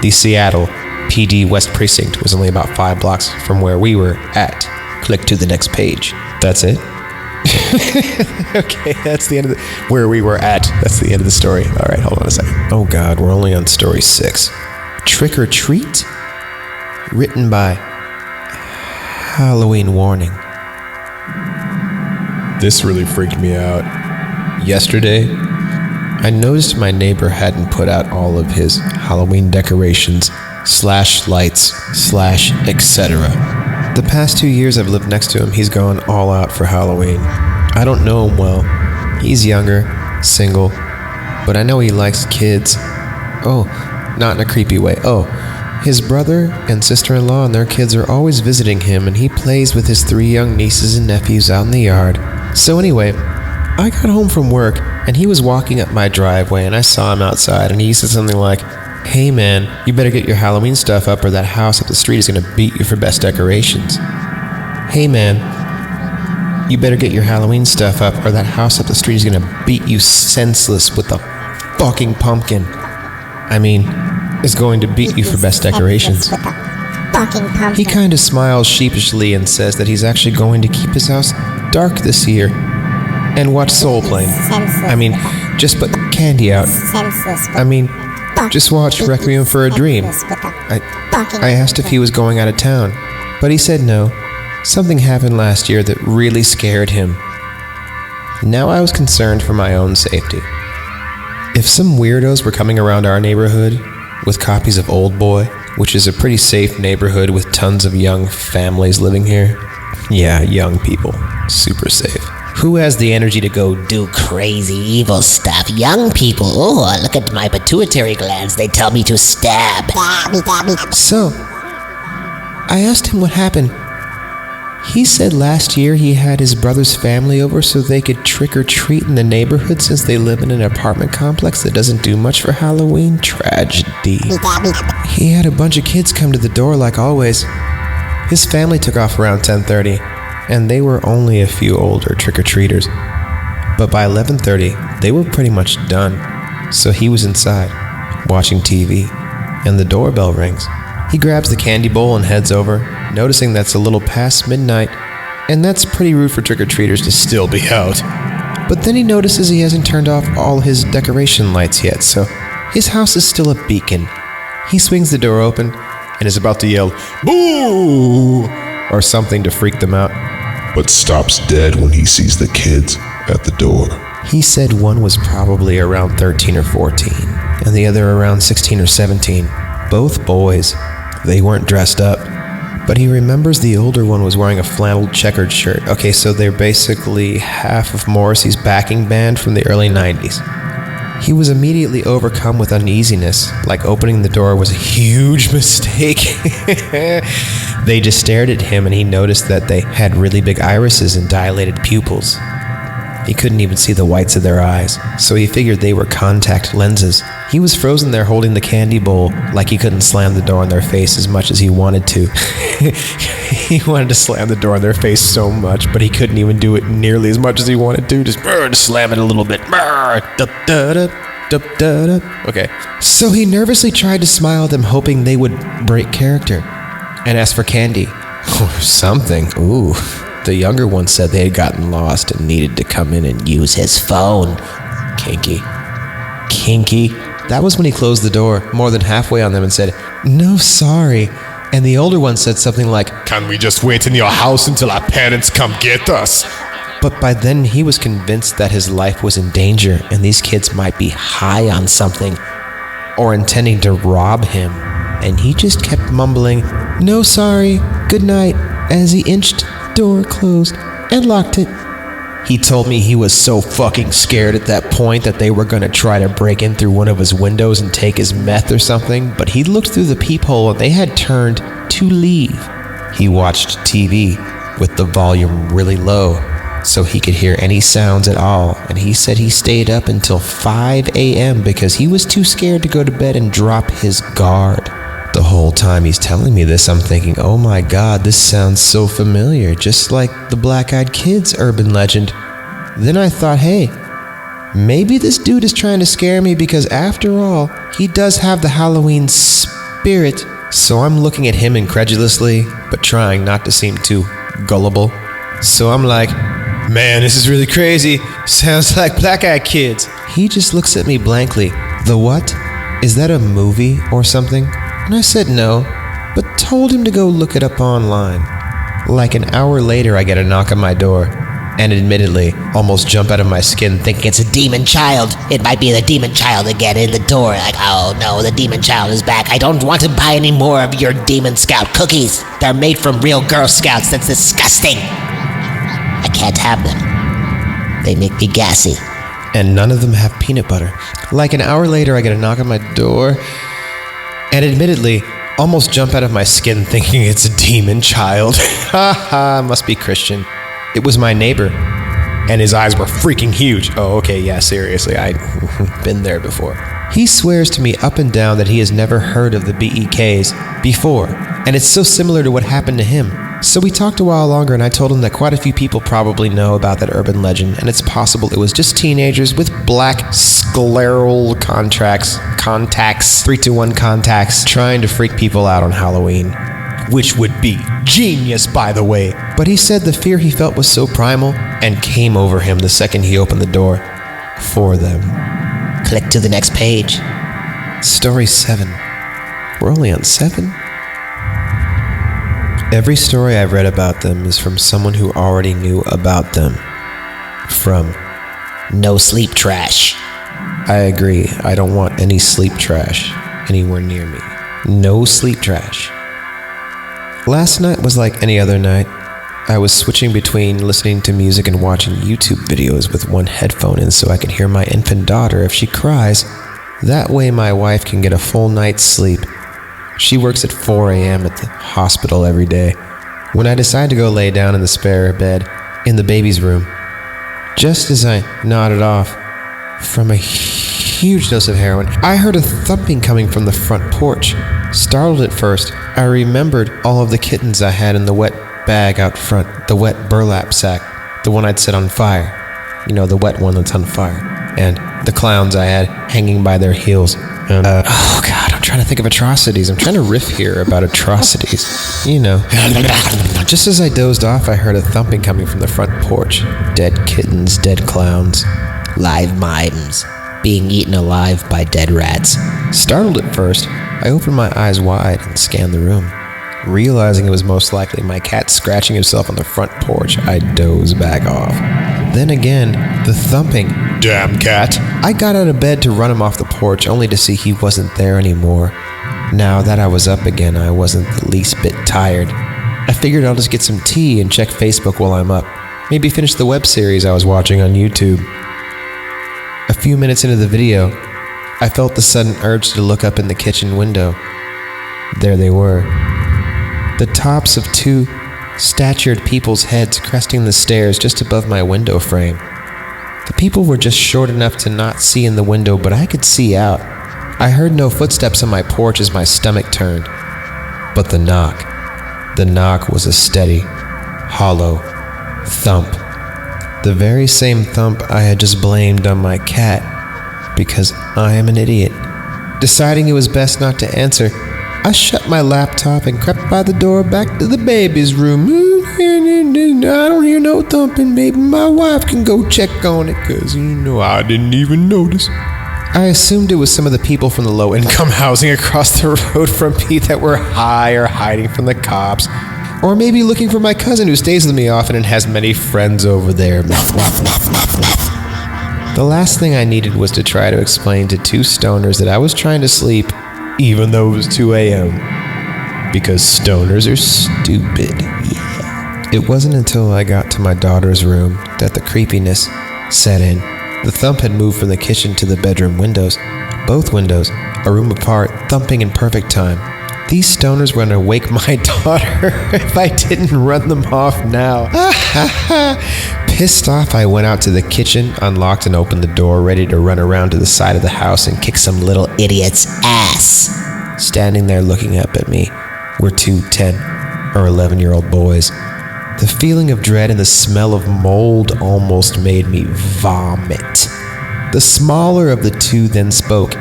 The Seattle PD West Precinct was only about 5 blocks from where we were at. Click to the next page. That's it? Okay, that's the end of where we were at. That's the end of the story. All right, hold on a second. Oh God, we're only on story 6. Trick or Treat? Written by Halloween Warning. This really freaked me out. Yesterday, I noticed my neighbor hadn't put out all of his Halloween decorations, /lights, /etc. The past 2 years I've lived next to him, he's gone all out for Halloween. I don't know him well. He's younger, single, but I know he likes kids. Oh, not in a creepy way. Oh, his brother and sister-in-law and their kids are always visiting him, and he plays with his 3 young nieces and nephews out in the yard. So anyway, I got home from work, and he was walking up my driveway, and I saw him outside, and he said something like, "Hey man, you better get your Halloween stuff up or that house up the street is going to beat you for best decorations." Hey man, you better get your Halloween stuff up or that house up the street is going to beat you senseless with the fucking pumpkin. I mean, is going to beat you for best decorations. He kind of smiles sheepishly and says that he's actually going to keep his house dark this year and watch Soul Plane. I mean, just put candy out. I mean, just watch Requiem for a Dream. I asked if he was going out of town, but he said no. Something happened last year that really scared him. Now I was concerned for my own safety. If some weirdos were coming around our neighborhood with copies of Old Boy, which is a pretty safe neighborhood with tons of young families living here. Yeah, young people. Super safe. Who has the energy to go Do crazy evil stuff. Young people, oh, look at my pituitary glands. They tell me to stab. So, I asked him what happened. He said last year he had his brother's family over so they could trick or treat in the neighborhood since they live in an apartment complex that doesn't do much for Halloween. Tragedy. He had a bunch of kids come to the door like always. His family took off around 10:30, and they were only a few older trick-or-treaters. But by 11:30, they were pretty much done. So he was inside, watching TV, and the doorbell rings. He grabs the candy bowl and heads over, noticing that's a little past midnight, and that's pretty rude for trick-or-treaters to still be out. But then he notices he hasn't turned off all his decoration lights yet, so his house is still a beacon. He swings the door open and is about to yell, "Boo!" or something to freak them out. But stops dead when he sees the kids at the door. He said one was probably around 13 or 14, and the other around 16 or 17. Both boys. They weren't dressed up. But he remembers the older one was wearing a flannel checkered shirt. Okay, so they're basically half of Morrissey's backing band from the early 90s. He was immediately overcome with uneasiness, like opening the door was a huge mistake. They just stared at him and he noticed that they had really big irises and dilated pupils. He couldn't even see the whites of their eyes, so he figured they were contact lenses. He was frozen there holding the candy bowl, like he couldn't slam the door in their face as much as he wanted to. He wanted to slam the door in their face so much, but he couldn't even do it nearly as much as he wanted to. Just slam it a little bit. Okay. So he nervously tried to smile at them, hoping they would break character, and asked for candy. Or something. Ooh. The younger one said they had gotten lost and needed to come in and use his phone. Kinky. That was when he closed the door, more than halfway on them, and said, "No, sorry." And the older one said something like, "Can we just wait in your house until our parents come get us?" But by then he was convinced that his life was in danger and these kids might be high on something or intending to rob him. And he just kept mumbling, "No, sorry, good night," as he inched the door closed and locked it. He told me he was so fucking scared at that point that they were going to try to break in through one of his windows and take his meth or something, but he looked through the peephole and they had turned to leave. He watched TV with the volume really low so he could hear any sounds at all, and he said he stayed up until 5 a.m. because he was too scared to go to bed and drop his guard. The whole time he's telling me this, I'm thinking, oh my god, this sounds so familiar, just like the Black Eyed Kids urban legend. Then I thought, hey, maybe this dude is trying to scare me because after all, he does have the Halloween spirit. So I'm looking at him incredulously, but trying not to seem too gullible. So I'm like, man, this is really crazy. Sounds like Black Eyed Kids. He just looks at me blankly. The what? Is that a movie or something? And I said no, but told him to go look it up online. Like an hour later, I get a knock on my door, and admittedly, almost jump out of my skin thinking It's a demon child. It might be the demon child again in the door. Like, oh no, the demon child is back. I don't want to buy any more of your Demon Scout cookies. They're made from real Girl Scouts. That's disgusting. I can't have them. They make me gassy. and none of them have peanut butter. Like an hour later, I get a knock on my door, and admittedly, almost jump out of my skin thinking it's a demon child. Ha ha, must be Christian. It was my neighbor, and his eyes were freaking huge. Oh, okay, yeah, seriously, I'd been there before. He swears to me up and down that he has never heard of the BEKs before, and it's so similar to what happened to him. So we talked a while longer, and I told him that quite a few people probably know about that urban legend, and it's possible it was just teenagers with black scleral contacts, 3-to-1 contacts, trying to freak people out on Halloween. Which would be genius, by the way. But he said the fear he felt was so primal and came over him the second he opened the door for them. Click to the next page. Story 7. We're only on 7? Every story I've read about them is from someone who already knew about them. From No sleep trash. I agree. I don't want any sleep trash anywhere near me. No sleep trash. Last night was like any other night. I was switching between listening to music and watching YouTube videos with one headphone in so I could hear my infant daughter if she cries. That way my wife can get a full night's sleep. She works at 4 a.m. at the hospital every day. When I decide to go lay down in the spare bed in the baby's room, just as I nodded off from a huge dose of heroin, I heard a thumping coming from the front porch. Startled at first, I remembered all of the kittens I had in the wet bag out front, the wet burlap sack, the one I'd set on fire. You know, the wet one that's on fire. And the clowns I had hanging by their heels. And, oh God, I'm trying to think of atrocities. I'm trying to riff here about atrocities. You know. Just as I dozed off, I heard a thumping coming from the front porch. Dead kittens, dead clowns. Live mimes being eaten alive by dead rats. Startled at first, I opened my eyes wide and scanned the room. Realizing it was most likely my cat scratching himself on the front porch, I dozed back off. Then again, the thumping. Damn cat. I got out of bed to run him off the porch, only to see he wasn't there anymore. Now that I was up again, I wasn't the least bit tired. I figured I'll just get some tea and check Facebook while I'm up. Maybe finish the web series I was watching on YouTube. A few minutes into the video, I felt the sudden urge to look up in the kitchen window. There they were. The tops of two statured people's heads cresting the stairs just above my window frame. The people were just short enough to not see in the window, but I could see out. I heard no footsteps on my porch as my stomach turned. But the knock was a steady, hollow thump. The very same thump I had just blamed on my cat, because I am an idiot. Deciding it was best not to answer, I shut my laptop and crept by the door back to the baby's room. I don't hear no thumping. Maybe my wife can go check on it, cause I didn't even notice. I assumed it was some of the people from the low-income housing across the road from me that were high or hiding from the cops. Or maybe looking for my cousin who stays with me often and has many friends over there. The last thing I needed was to try to explain to two stoners that I was trying to sleep, even though it was 2 a.m. Because stoners are stupid. Yeah. It wasn't until I got to my daughter's room that the creepiness set in. The thump had moved from the kitchen to the bedroom windows. Both windows, a room apart, thumping in perfect time. These stoners were going to wake my daughter if I didn't run them off now. Pissed off, I went out to the kitchen, unlocked and opened the door, ready to run around to the side of the house and kick some little Idiot's ass. Standing there looking up at me were two 10 or 11-year-old boys. The feeling of dread and the smell of mold almost made me vomit. The smaller of the two then spoke.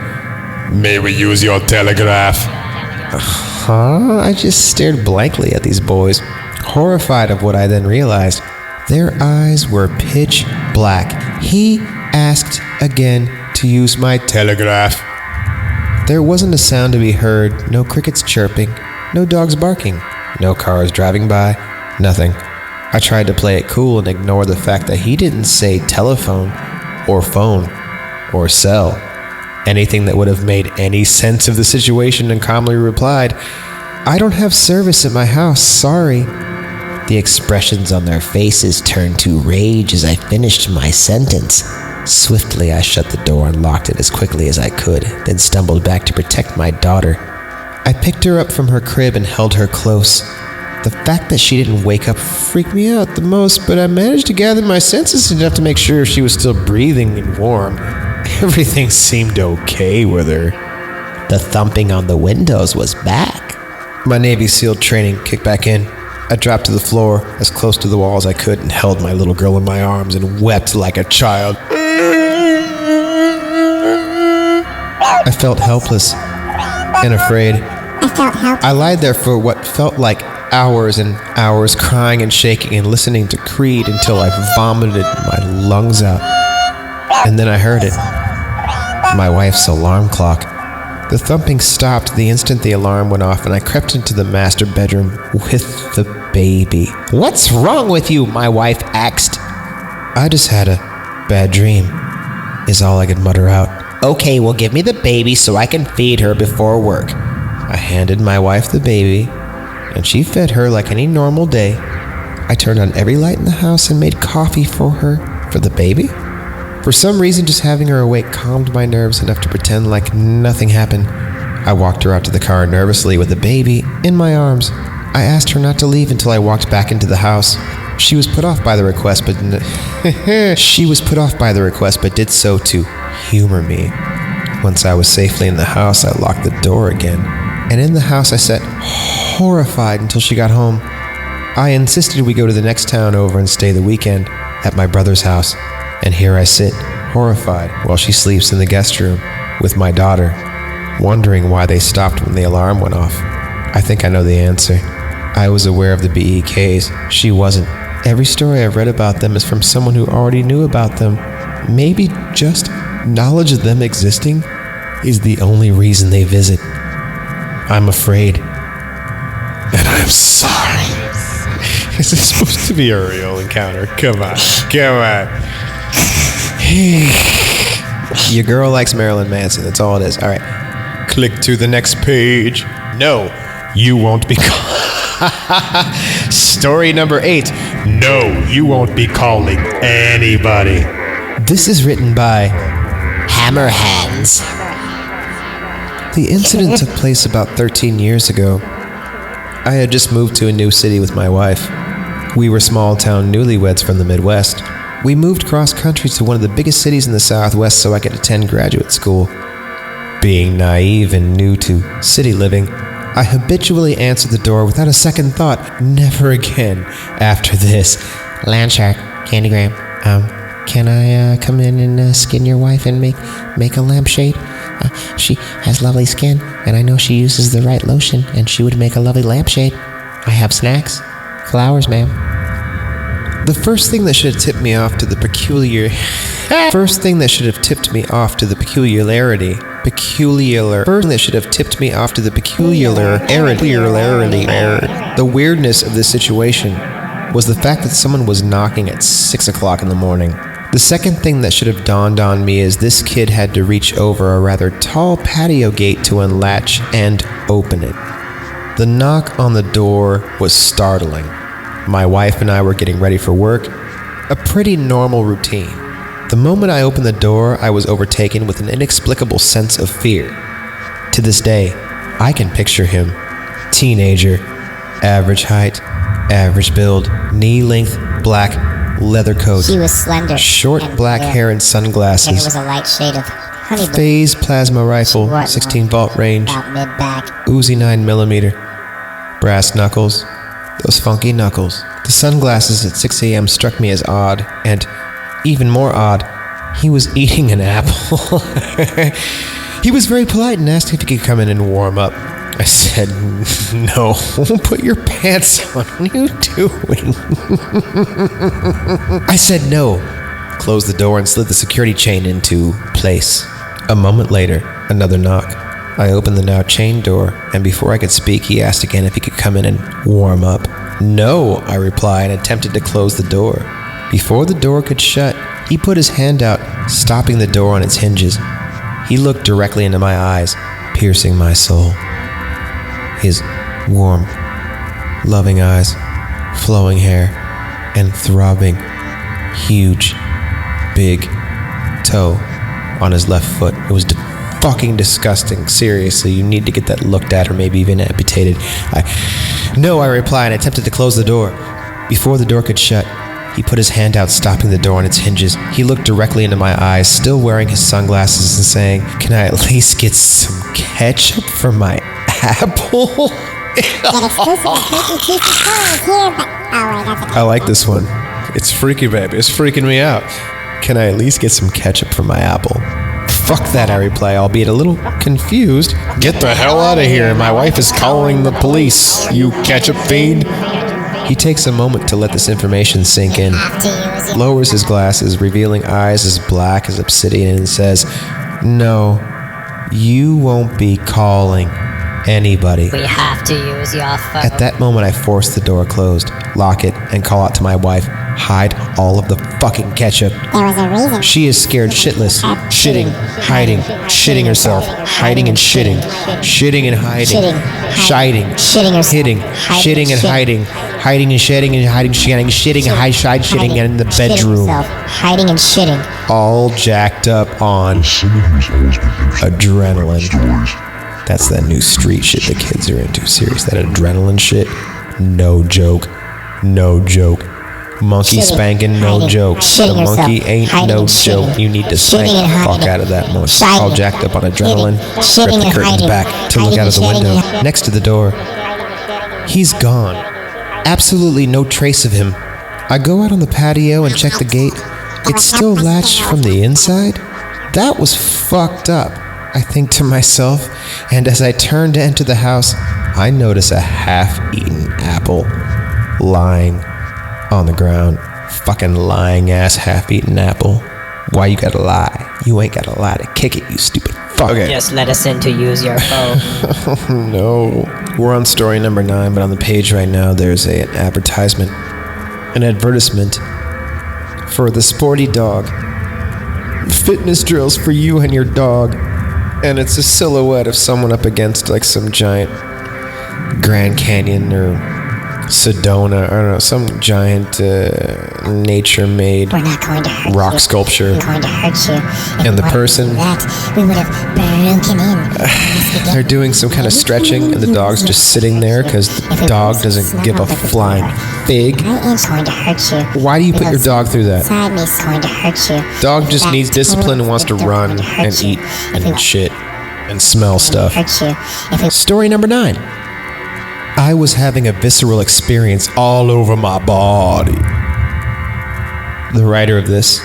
May we use your telegraph? Huh? I just stared blankly at these boys, horrified of what I then realized. Their eyes were pitch black. He asked again to use my telegraph. There wasn't a sound to be heard, no crickets chirping, no dogs barking, no cars driving by, nothing. I tried to play it cool and ignore the fact that he didn't say telephone or phone or cell. Anything that would have made any sense of the situation, and calmly replied, I don't have service at my house, sorry. The expressions on their faces turned to rage as I finished my sentence. Swiftly, I shut the door and locked it as quickly as I could, then stumbled back to protect my daughter. I picked her up from her crib and held her close. The fact that she didn't wake up freaked me out the most, but I managed to gather my senses enough to make sure she was still breathing and warm. Everything seemed okay with her. The thumping on the windows was back. My Navy SEAL training kicked back in. I dropped to the floor as close to the wall as I could and held my little girl in my arms and wept like a child. I felt helpless and afraid. I lied there for what felt like hours and hours, crying and shaking and listening to Creed until I vomited my lungs out. And then I heard it. My wife's alarm clock. The thumping stopped the instant the alarm went off, and I crept into the master bedroom with the baby. What's wrong with you? My wife asked. I just had a bad dream, is all I could mutter out. Okay, well, give me the baby so I can feed her before work. I handed my wife the baby, and she fed her like any normal day. I turned on every light in the house and made coffee for her, for the baby. For some reason, just having her awake calmed my nerves enough to pretend like nothing happened. I walked her out to the car nervously with the baby in my arms. I asked her not to leave until I walked back into the house. She was put off by the request, but did so to humor me. Once I was safely in the house, I locked the door again. And in the house, I sat horrified until she got home. I insisted we go to the next town over and stay the weekend at my brother's house. And here I sit, horrified, while she sleeps in the guest room with my daughter, wondering why they stopped when the alarm went off. I think I know the answer. I was aware of the BEKs. She wasn't. Every story I've read about them is from someone who already knew about them. Maybe just knowledge of them existing is the only reason they visit. I'm afraid. And I'm sorry. Is this supposed to be a real encounter? Come on. Your girl likes Marilyn Manson. That's all it is. All right. Click to the next page. No, you won't be Story number 8. No, you won't be calling anybody. This is written by Hammerhands. The incident took place about 13 years ago. I had just moved to a new city with my wife. We were small-town newlyweds from the Midwest. We moved cross-country to one of the biggest cities in the Southwest so I could attend graduate school. Being naive and new to city living, I habitually answered the door without a second thought. Never again after this. Landshark, Candygram, can I come in and skin your wife and make a lampshade? She has lovely skin, and I know she uses the right lotion, and she would make a lovely lampshade. I have snacks. Flowers, ma'am. The first thing that should have tipped me off to the peculiarity. The weirdness of this situation was the fact that someone was knocking at 6 o'clock in the morning. The second thing that should have dawned on me is this kid had to reach over a rather tall patio gate to unlatch and open it. The knock on the door was startling. My wife and I were getting ready for work, a pretty normal routine. The moment I opened the door, I was overtaken with an inexplicable sense of fear. To this day, I can picture him. Teenager, average height, average build, knee-length, black leather coat. He was slender. Short black hair and sunglasses. Hair was a light shade of honey blue. Phase plasma rifle, 16-volt range. About mid-back. Uzi 9mm. Brass knuckles. Those funky knuckles. The sunglasses at 6 a.m. struck me as odd, and even more odd, he was eating an apple. He was very polite and asked if he could come in and warm up. I said, no, put your pants on. What are you doing? I said no, closed the door and slid the security chain into place. A moment later, another knock. I opened the now chained door, and before I could speak, he asked again if he could come in and warm up. No, I replied, and attempted to close the door. Before the door could shut, he put his hand out, stopping the door on its hinges. He looked directly into my eyes, piercing my soul. His warm, loving eyes, flowing hair, and throbbing, huge, big toe on his left foot. It was fucking disgusting. Seriously, you need to get that looked at or maybe even amputated. No, I replied and attempted to close the door. Before the door could shut, he put his hand out, stopping the door on its hinges. He looked directly into my eyes, still wearing his sunglasses, and saying, "Can I at least get some ketchup for my apple?" I like this one. It's freaky, baby. It's freaking me out. Can I at least get some ketchup for my apple? Fuck that, I reply, albeit a little confused. Get the hell out of here. My wife is calling the police, you ketchup fiend. He takes a moment to let this information sink in, lowers his glasses, revealing eyes as black as obsidian, and says, "No, you won't be calling anybody." We have to use your phone. At that moment, I force the door closed, lock it, and call out to my wife, hide all of the fucking ketchup. There was a reason. She is scared shitless, shitting, hiding, shitting herself, hiding and shitting, shitting and hiding, shiting, hitting, shitting and hiding, hiding and shedding and hiding, shitting, shitting in the bedroom. Hiding and shitting. All jacked up on adrenaline. That's that new street shit the kids are into. Serious, that adrenaline shit. No joke. No joke. Monkey spanking, no joke. The monkey ain't no joke. You need to spank the fuck out of that monkey. All jacked up on adrenaline. Rip the curtains back to look out of the window. Next to the door. He's gone. Absolutely no trace of him. I go out on the patio and check the gate. It's still latched from the inside? That was fucked up, I think to myself. And as I turn to enter the house, I notice a half-eaten apple lying on the ground. Fucking lying ass half-eaten apple. Why you gotta lie? You ain't gotta lie to kick it, you stupid fuck. Okay. Just let us in to use your phone. No. We're on story number 9, but on the page right now there's an advertisement. An advertisement for the Sporty Dog. Fitness drills for you and your dog. And it's a silhouette of someone up against like some giant Grand Canyon or Sedona, I don't know, some giant nature-made rock sculpture. We're going to hurt you. And the person, we would have broken in. they're doing some kind of stretching, and the dog's just sitting there because the dog doesn't give a flying fig. I am going to hurt you. Why do you put your dog through that? Inside me is going to hurt you. Dog just needs discipline and wants to run and eat and shit and smell stuff. Story number 9. I was having a visceral experience all over my body. The writer of this,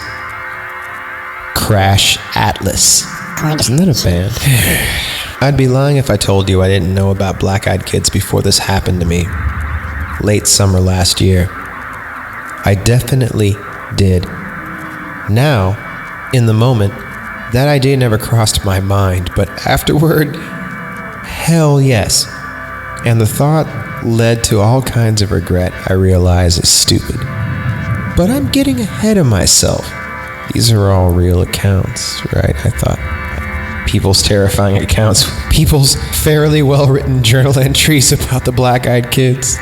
Crash Atlas. Isn't that a band? I'd be lying if I told you I didn't know about Black Eyed Kids before this happened to me. Late summer last year. I definitely did. Now, in the moment, that idea never crossed my mind, but afterward, hell yes. And the thought led to all kinds of regret I realize is stupid. But I'm getting ahead of myself. These are all real accounts, right? I thought. People's terrifying accounts. People's fairly well-written journal entries about the Black Eyed Kids.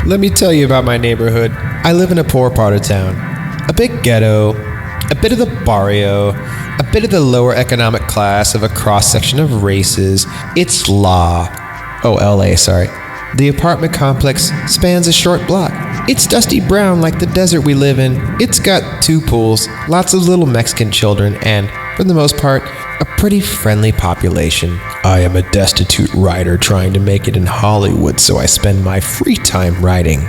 Let me tell you about my neighborhood. I live in a poor part of town. A big ghetto, a bit of the barrio, a bit of the lower economic class of a cross-section of races. It's LA, sorry. The apartment complex spans a short block. It's dusty brown like the desert we live in. It's got 2 pools, lots of little Mexican children, and, for the most part, a pretty friendly population. I am a destitute writer trying to make it in Hollywood, so I spend my free time writing.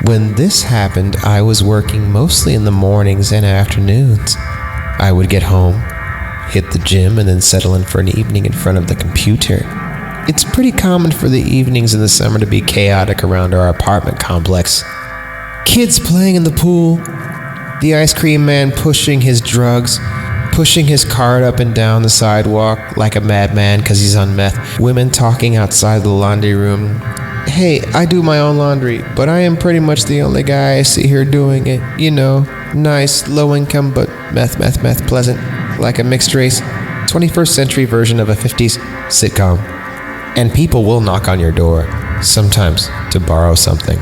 When this happened, I was working mostly in the mornings and afternoons. I would get home, hit the gym, and then settle in for an evening in front of the computer. It's pretty common for the evenings in the summer to be chaotic around our apartment complex. Kids playing in the pool, the ice cream man pushing his drugs, pushing his cart up and down the sidewalk like a madman because he's on meth, women talking outside the laundry room. Hey, I do my own laundry, but I am pretty much the only guy I see here doing it. You know, nice, low income, but meth, pleasant, like a mixed race, 21st century version of a 50s sitcom. And people will knock on your door, sometimes to borrow something.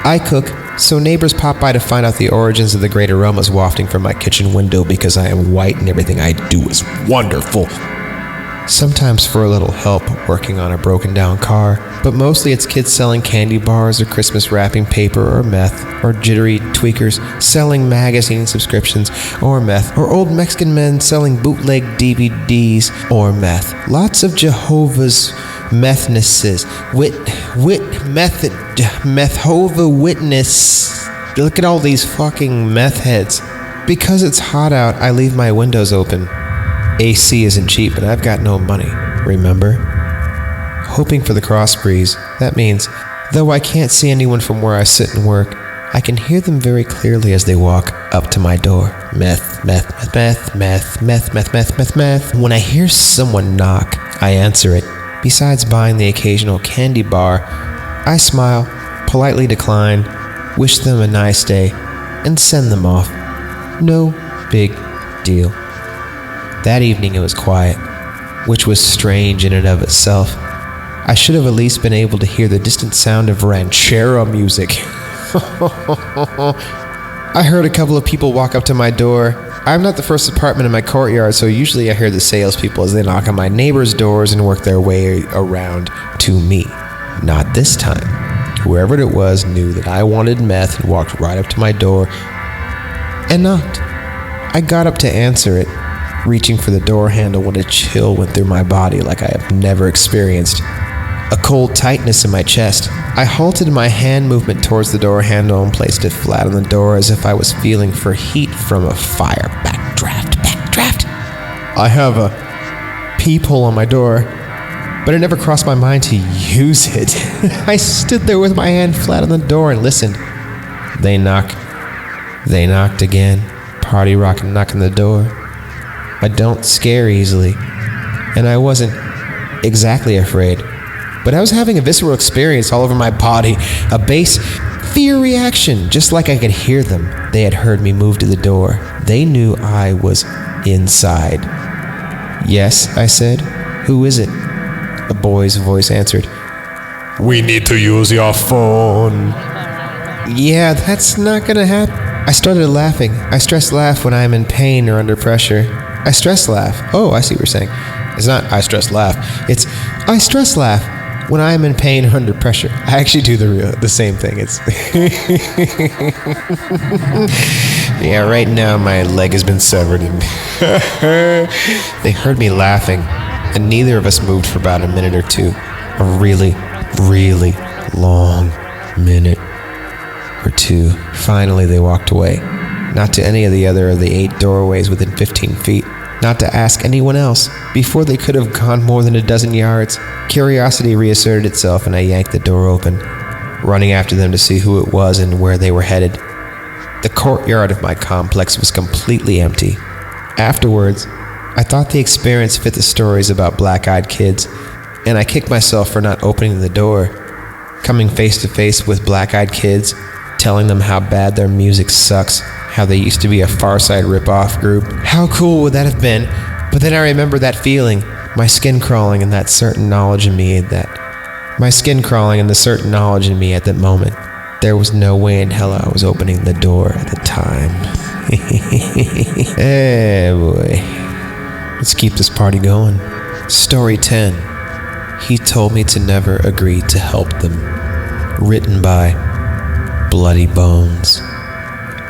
I cook, so neighbors pop by to find out the origins of the great aromas wafting from my kitchen window because I am white and everything I do is wonderful. Sometimes for a little help working on a broken down car, but mostly it's kids selling candy bars or Christmas wrapping paper or meth, or jittery tweakers selling magazine subscriptions or meth, or old Mexican men selling bootleg DVDs or meth. Lots of Jehovah's Methnesses, Methova Witness. Look at all these fucking meth heads. Because it's hot out, I leave my windows open. AC isn't cheap and I've got no money, remember? Hoping for the cross breeze. That means, though I can't see anyone from where I sit and work, I can hear them very clearly as they walk up to my door. Meth. When I hear someone knock, I answer it. Besides buying the occasional candy bar, I smile, politely decline, wish them a nice day, and send them off. No big deal. That evening it was quiet, which was strange in and of itself. I should have at least been able to hear the distant sound of ranchero music. I heard a couple of people walk up to my door. I'm not the first apartment in my courtyard, so usually I hear the salespeople as they knock on my neighbors' doors and work their way around to me. Not this time. Whoever it was knew that I wanted meth and walked right up to my door and knocked. I got up to answer it, reaching for the door handle when a chill went through my body like I have never experienced. A cold tightness in my chest. I halted my hand movement towards the door handle and placed it flat on the door as if I was feeling for heat from a fire. Backdraft. I have a peephole on my door, but it never crossed my mind to use it. I stood there with my hand flat on the door and listened. They knocked again. Party rockin' knocking the door. I don't scare easily, and I wasn't exactly afraid. But I was having a visceral experience all over my body, a base fear reaction, just like I could hear them. They had heard me move to the door. They knew I was inside. Yes, I said. Who is it? A boy's voice answered. We need to use your phone. Yeah, that's not gonna happen. I started laughing. I stress laugh when I am in pain or under pressure. I stress laugh. Oh, I see what you're saying. It's not I stress laugh. It's I stress laugh when I am in pain or under pressure. I actually do the same thing. It's yeah, right now my leg has been severed and they heard me laughing, and neither of us moved for about a minute or two. A really, really long minute or two. Finally they walked away. Not to any of the 8 doorways within 15 feet. Not to ask anyone else. Before they could have gone more than a dozen yards, curiosity reasserted itself and I yanked the door open, running after them to see who it was and where they were headed. The courtyard of my complex was completely empty. Afterwards, I thought the experience fit the stories about black-eyed kids, and I kicked myself for not opening the door, coming face to face with black-eyed kids, telling them how bad their music sucks, how they used to be a Far Side rip-off group. How cool would that have been? But then I remember that feeling, my skin crawling and that certain knowledge in me that moment. There was no way in hell I was opening the door at the time. Hey boy. Let's keep this party going. Story 10. He told me to never agree to help them. Written by Bloody Bones.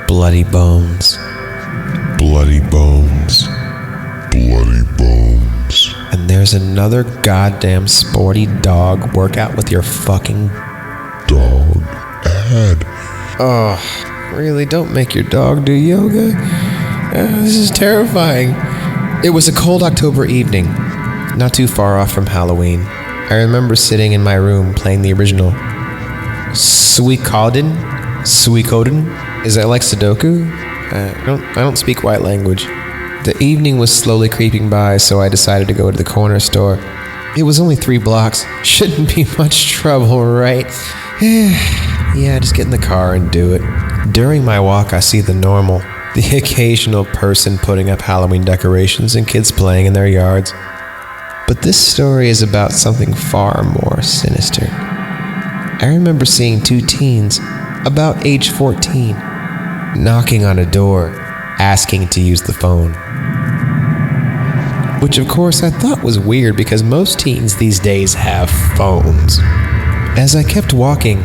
Bloody Bones. Bloody Bones. Bloody Bones. And there's another goddamn sporty dog workout with your fucking Dog ad. Oh, really? Don't make your dog do yoga? This is terrifying. It was a cold October evening, not too far off from Halloween. I remember sitting in my room playing the original Suikoden. Is that like Sudoku? I don't speak white language. The evening was slowly creeping by, so I decided to go to the corner store. It was only 3 blocks. Shouldn't be much trouble, right? Yeah, just get in the car and do it. During my walk, I see the occasional person putting up Halloween decorations and kids playing in their yards. But this story is about something far more sinister. I remember seeing 2 teens, about age 14, knocking on a door, asking to use the phone. Which of course I thought was weird because most teens these days have phones. As I kept walking,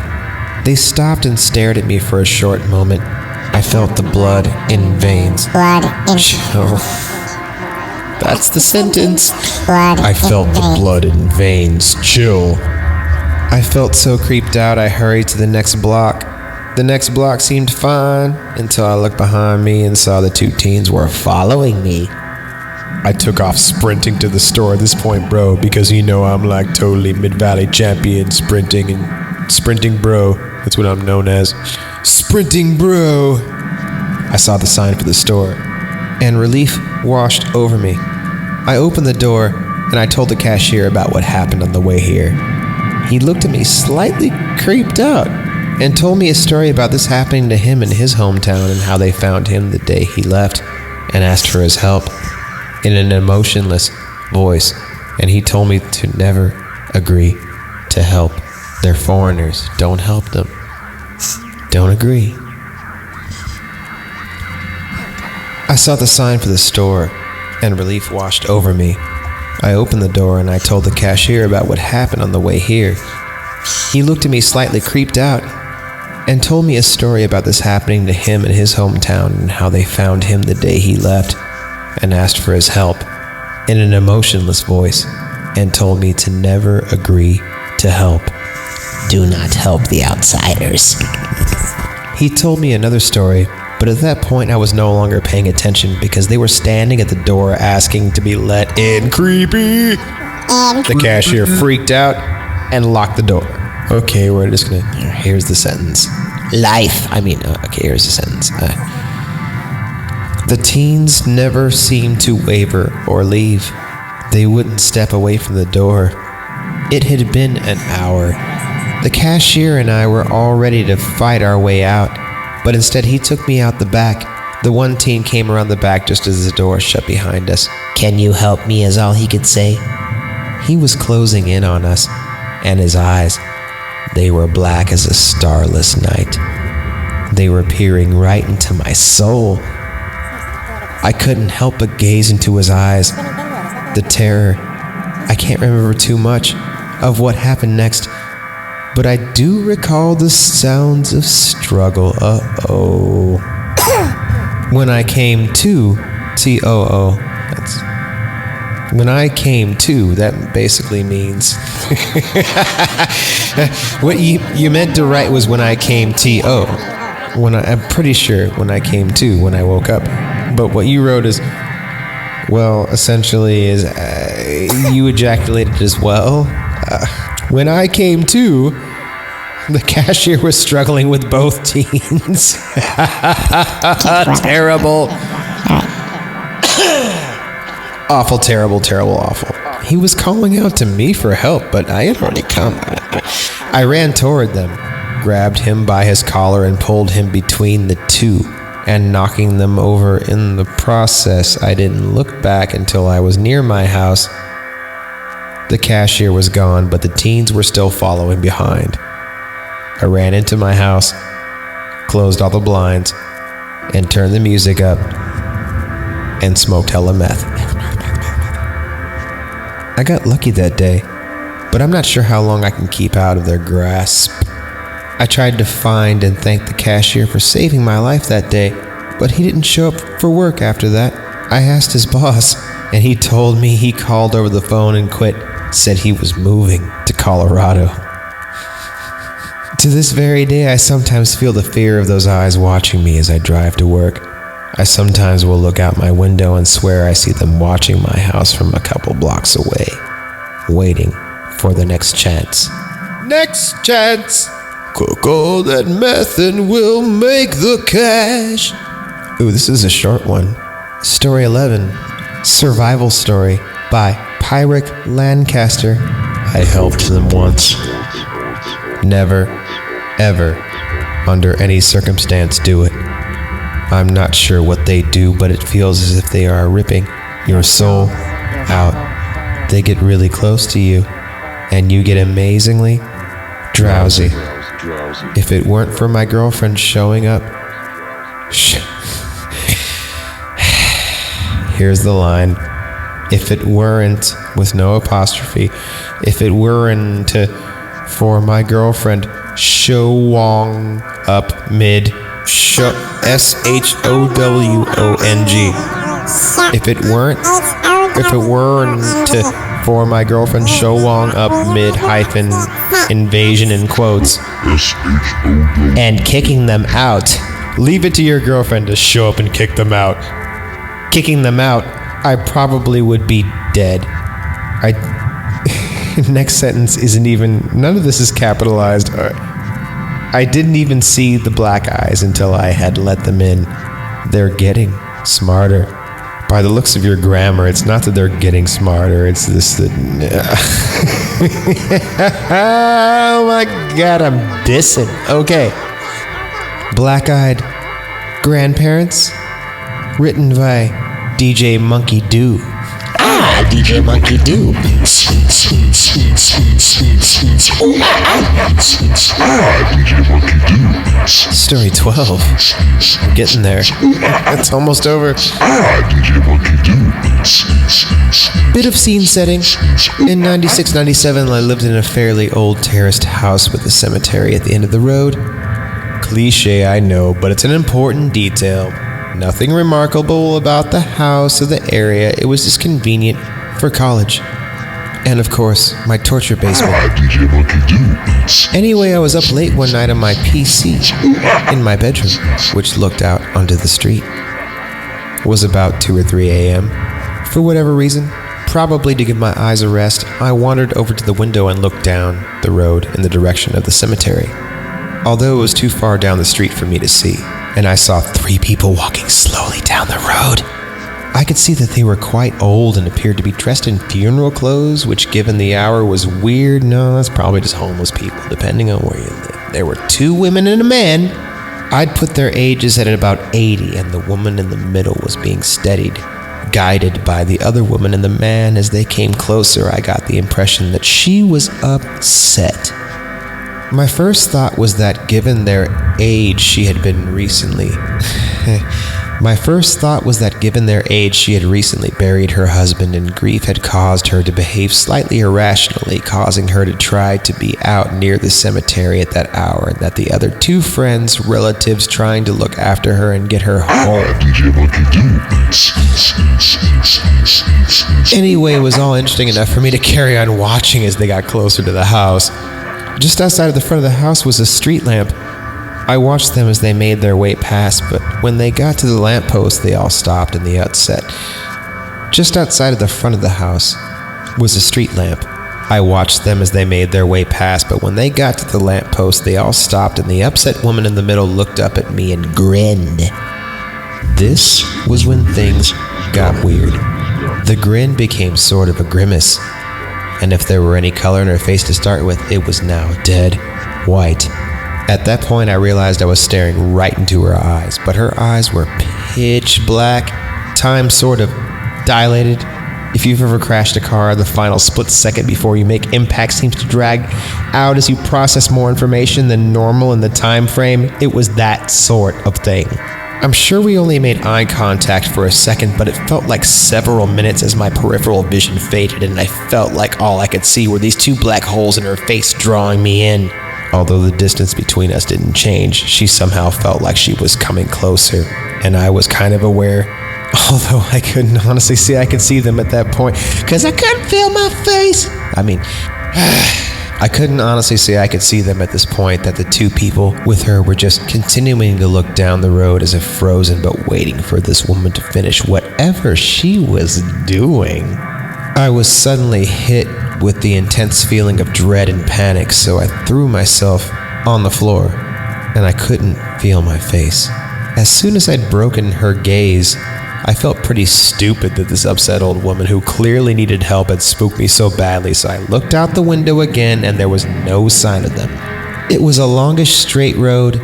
they stopped and stared at me for a short moment. I felt the blood in veins. Chill. That's the sentence. I felt the blood in veins. Chill. I felt so creeped out I hurried to the next block. The next block seemed fine until I looked behind me and saw the 2 teens were following me. I took off sprinting to the store at this point, bro, because you know I'm like totally Mid-Valley champion sprinting bro. That's what I'm known as. Sprinting bro. I saw the sign for the store, and relief washed over me. I opened the door, and I told the cashier about what happened on the way here. He looked at me slightly creeped out, and told me a story about this happening to him in his hometown and how they found him the day he left and asked for his help in an emotionless voice. And he told me to never agree to help. They're foreigners. Don't help them. Don't agree. I saw the sign for the store, and relief washed over me. I opened the door and I told the cashier about what happened on the way here. He looked at me slightly creeped out and told me a story about this happening to him in his hometown and how they found him the day he left and asked for his help in an emotionless voice and told me to never agree to help. Do not help the outsiders. He told me another story, but at that point I was no longer paying attention because they were standing at the door asking to be let in. Creepy! The cashier freaked out and locked the door. Okay, we're just gonna... Here's the sentence. Okay, here's the sentence. The teens never seemed to waver or leave. They wouldn't step away from the door. It had been an hour. The cashier and I were all ready to fight our way out, but instead he took me out the back. The one teen came around the back just as the door shut behind us. Can you help me is all he could say. He was closing in on us, and his eyes, they were black as a starless night. They were peering right into my soul. I couldn't help but gaze into his eyes. The terror. I can't remember too much of what happened next, but I do recall the sounds of struggle. Uh-oh. When I came to, T-O-O, when I came to, that basically means... what you meant to write was when I came T-O. I'm pretty sure when I came to, when I woke up. But what you wrote is, well, essentially is you ejaculated as well. When I came to, the cashier was struggling with both teens. Terrible. Awful, terrible, terrible, awful. He was calling out to me for help, but I had already come. I ran toward them, grabbed him by his collar and pulled him between the two, and knocking them over in the process. I didn't look back until I was near my house. The cashier was gone, but the teens were still following behind. I ran into my house, closed all the blinds, and turned the music up, and smoked hella meth. I got lucky that day, but I'm not sure how long I can keep out of their grasp. I tried to find and thank the cashier for saving my life that day, but he didn't show up for work after that. I asked his boss, and he told me he called over the phone and quit, said he was moving to Colorado. To this very day, I sometimes feel the fear of those eyes watching me as I drive to work. I sometimes will look out my window and swear I see them watching my house from a couple blocks away, waiting for the next chance. Next chance! Cook all that meth and we'll make the cash. Ooh, this is a short one. Story 11, Survival Story by Pyric Lancaster. I helped them once. Never, ever, under any circumstance, do it. I'm not sure what they do, but it feels as if they are ripping your soul out. They get really close to you, and you get amazingly drowsy. If it weren't for my girlfriend showing up... Here's the line. If it weren't, with no apostrophe, if it weren't for my girlfriend showing up mid... S-H-O-W-O-N-G. If it weren't for my girlfriend showing up mid hyphen invasion in quotes and kicking them out. Leave it to your girlfriend to show up and kick them out. Kicking them out, I probably would be dead. Next sentence isn't even, none of this is capitalized. I didn't even see the black eyes until I had let them in. They're getting smarter. By the looks of your grammar, it's not that they're getting smarter, it's this that... Oh my God, I'm dissing. Okay. Black-Eyed Grandparents, written by DJ Monkey Do. Ah, DJ Monkey Do. Story 12. I'm getting there. It's almost over. Bit of scene setting. In 96-97, I lived in a fairly old terraced house with a cemetery at the end of the road. Cliche, I know, but it's an important detail. Nothing remarkable about the house or the area. It was just convenient for college. And of course, my torture basement. Anyway, I was up late one night on my PC in my bedroom, which looked out onto the street. It was about 2 or 3 a.m. For whatever reason, probably to give my eyes a rest, I wandered over to the window and looked down the road in the direction of the cemetery. Although it was too far down the street for me to see, and I saw 3 people walking slowly down the road. I could see that they were quite old and appeared to be dressed in funeral clothes, which given the hour was weird. No, that's probably just homeless people, depending on where you live. There were 2 women and a man. I'd put their ages at about 80, and the woman in the middle was being steadied, guided by the other woman and the man. As they came closer, I got the impression that she was upset. My first thought was that given their age, she had recently buried her husband, and grief had caused her to behave slightly irrationally, causing her to try to be out near the cemetery at that hour, and that the other 2 friends, relatives trying to look after her and get her home. Anyway, it was all interesting enough for me to carry on watching as they got closer to the house. Just outside of the front of the house was a street lamp. I watched them as they made their way past, but when they got to the lamppost, they all stopped in the outset. Just outside of the front of the house was a street lamp. I watched them as they made their way past, but when they got to the lamppost, they all stopped, and the upset woman in the middle looked up at me and grinned. This was when things got weird. The grin became sort of a grimace, and if there were any color in her face to start with, it was now dead white. At that point, I realized I was staring right into her eyes, but her eyes were pitch black. Time sort of dilated. If you've ever crashed a car, the final split second before you make impact seems to drag out as you process more information than normal in the time frame. It was that sort of thing. I'm sure we only made eye contact for a second, but it felt like several minutes as my peripheral vision faded, and I felt like all I could see were these 2 black holes in her face drawing me in. Although the distance between us didn't change, she somehow felt like she was coming closer, and I was kind of aware, although I couldn't honestly say I could see them at that point, because I couldn't feel my face. I couldn't honestly say I could see them at this point, that the 2 people with her were just continuing to look down the road as if frozen, but waiting for this woman to finish whatever she was doing. I was suddenly hit with the intense feeling of dread and panic, so I threw myself on the floor, and I couldn't feel my face. As soon as I'd broken her gaze, I felt pretty stupid that this upset old woman who clearly needed help had spooked me so badly, so I looked out the window again, and there was no sign of them. It was a longish straight road,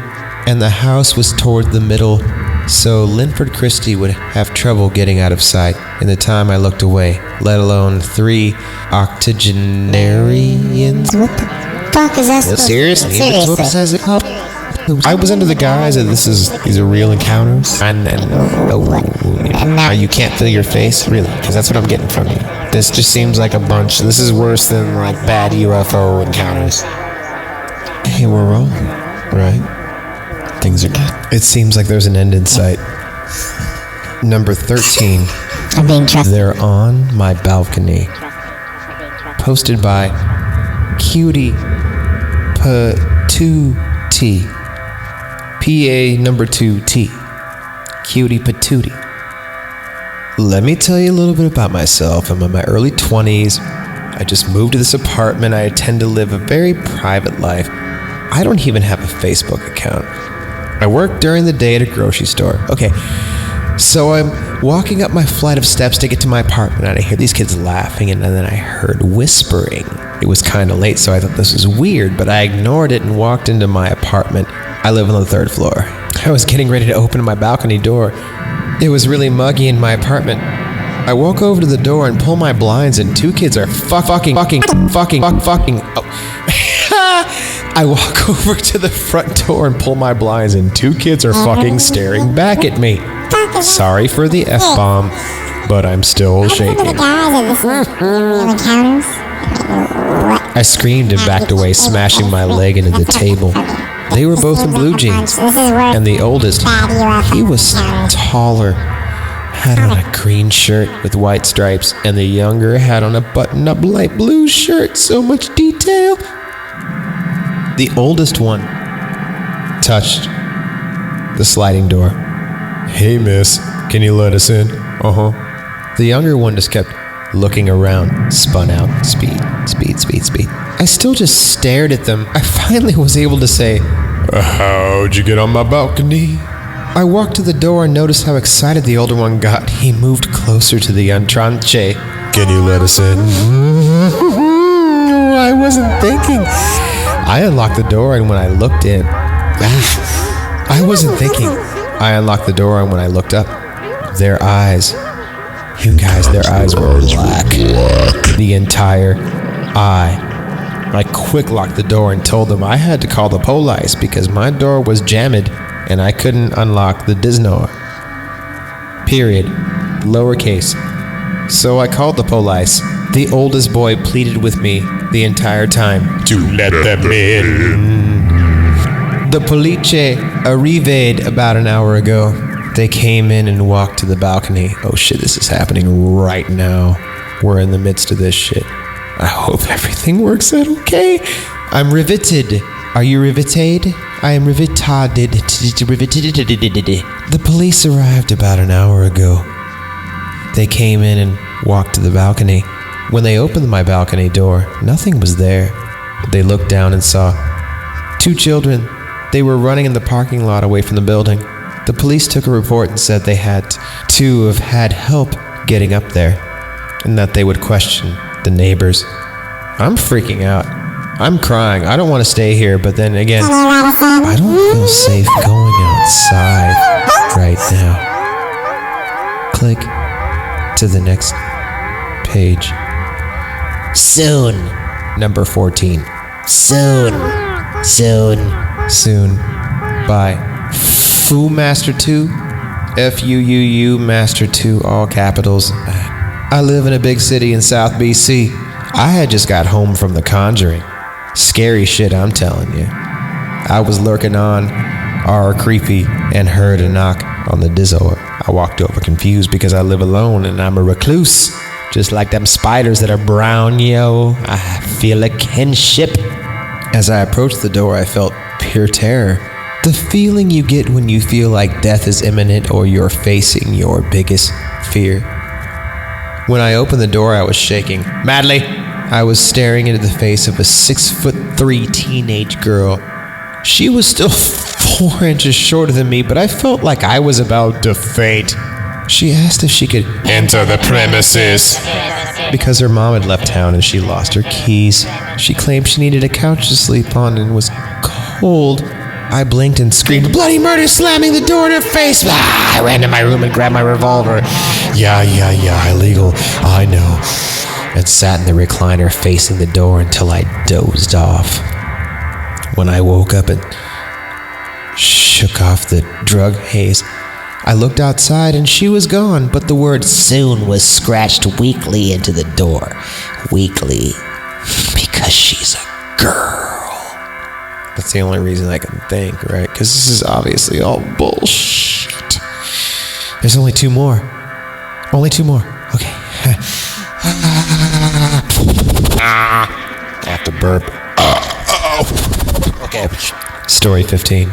and the house was toward the middle, so Linford Christie would have trouble getting out of sight in the time I looked away, let alone 3 octogenarians. What the fuck is that supposed to be? Seriously? That's what it says it called? I was under the guise that these are real encounters, and you can't feel your face, really, because that's what I'm getting from you. This just seems like a bunch. This is worse than like bad UFO encounters. Hey, we're rolling, right? Things are good. It seems like there's an end in sight. Number 13. I'm being trusted. They're on my balcony. Posted by Cutie Patootie. PA number 2T. Cutie Patootie. Let me tell you a little bit about myself. I'm in my early 20s. I just moved to this apartment. I tend to live a very private life. I don't even have a Facebook account. I work during the day at a grocery store. Okay, So I'm walking up my flight of steps to get to my apartment, and I hear these kids laughing, and then I heard whispering. It was kind of late, so I thought this was weird, but I ignored it and walked into my apartment. I live on the 3rd floor. I was getting ready to open my balcony door. It was really muggy in my apartment. I walk over to the door and pull my blinds, and 2 kids are fucking. Oh. I walk over to the front door and pull my blinds, and 2 kids are fucking staring back at me. Sorry for the F-bomb, but I'm still shaking. I screamed and backed away, smashing my leg into the table. They were both in blue jeans, and the oldest, he was taller, had on a green shirt with white stripes, and the younger had on a button-up light blue shirt, so much detail. The oldest one touched the sliding door. Hey, miss, can you let us in? Uh-huh. The younger one just kept looking around, spun out, speed. I still just stared at them. I finally was able to say, How'd you get on my balcony? I walked to the door and noticed how excited the older one got. He moved closer to the entrance. Can you let us in? I wasn't thinking. I unlocked the door, and when I looked in, I wasn't thinking. I unlocked the door, and when I looked up, their eyes, you guys, their eyes were black. The entire eye. I quick locked the door and told them I had to call the police because my door was jammed and I couldn't unlock the door. Period. Lowercase. So I called the police. The oldest boy pleaded with me the entire time to let them in. The police arrived about an hour ago. They came in and walked to the balcony. Oh shit, this is happening right now. We're in the midst of this shit. I hope everything works out okay. I'm riveted. Are you riveted? I am riveted. The police arrived about an hour ago. They came in and walked to the balcony. When they opened my balcony door, nothing was there. They looked down and saw 2 children. They were running in the parking lot away from the building. The police took a report and said they had to have had help getting up there, and that they would question the neighbors. I'm freaking out. I'm crying. I don't want to stay here, but then again, I don't feel safe going outside right now. Click to the next page. Soon. Number 14. Soon. By Foo Master 2. F-U-U-U Master 2, all capitals. I live in a big city in South BC. I had just got home from The Conjuring. Scary shit, I'm telling you. I was lurking on our creepy and heard a knock on the door. I walked over confused because I live alone and I'm a recluse. Just like them spiders that are brown, yo. I feel a kinship. As I approached the door, I felt pure terror. The feeling you get when you feel like death is imminent or you're facing your biggest fear. When I opened the door, I was shaking madly. I was staring into the face of a 6'3" teenage girl. She was still 4 inches shorter than me, but I felt like I was about to faint. She asked if she could enter the premises because her mom had left town and she lost her keys. She claimed she needed a couch to sleep on and was cold. I blinked and screamed, "Bloody murder!" slamming the door in her face. I ran to my room and grabbed my revolver. Yeah, illegal, I know. And sat in the recliner facing the door until I dozed off. When I woke up and shook off the drug haze, I looked outside and she was gone, but the word soon was scratched weakly into the door. Weakly. Because she's a girl. That's the only reason I can think, right? Because this is obviously all bullshit. There's only 2 more. Only 2 more. Okay. I have to burp. Okay. Story 15.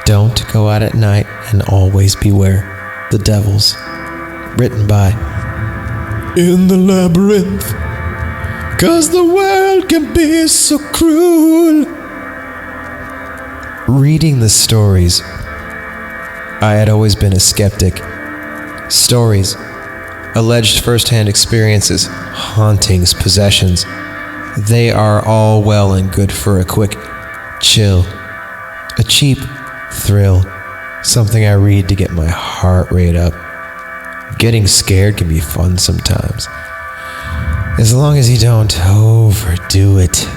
Don't go out at night and always beware the devils. Written by In the Labyrinth, 'cause the world can be so cruel. Reading the stories, I had always been a skeptic Stories, alleged first-hand experiences, hauntings, possessions. They are all well and good for a quick chill, a cheap thrill, something I read to get my heart rate up. Getting scared can be fun sometimes, as long as you don't overdo it.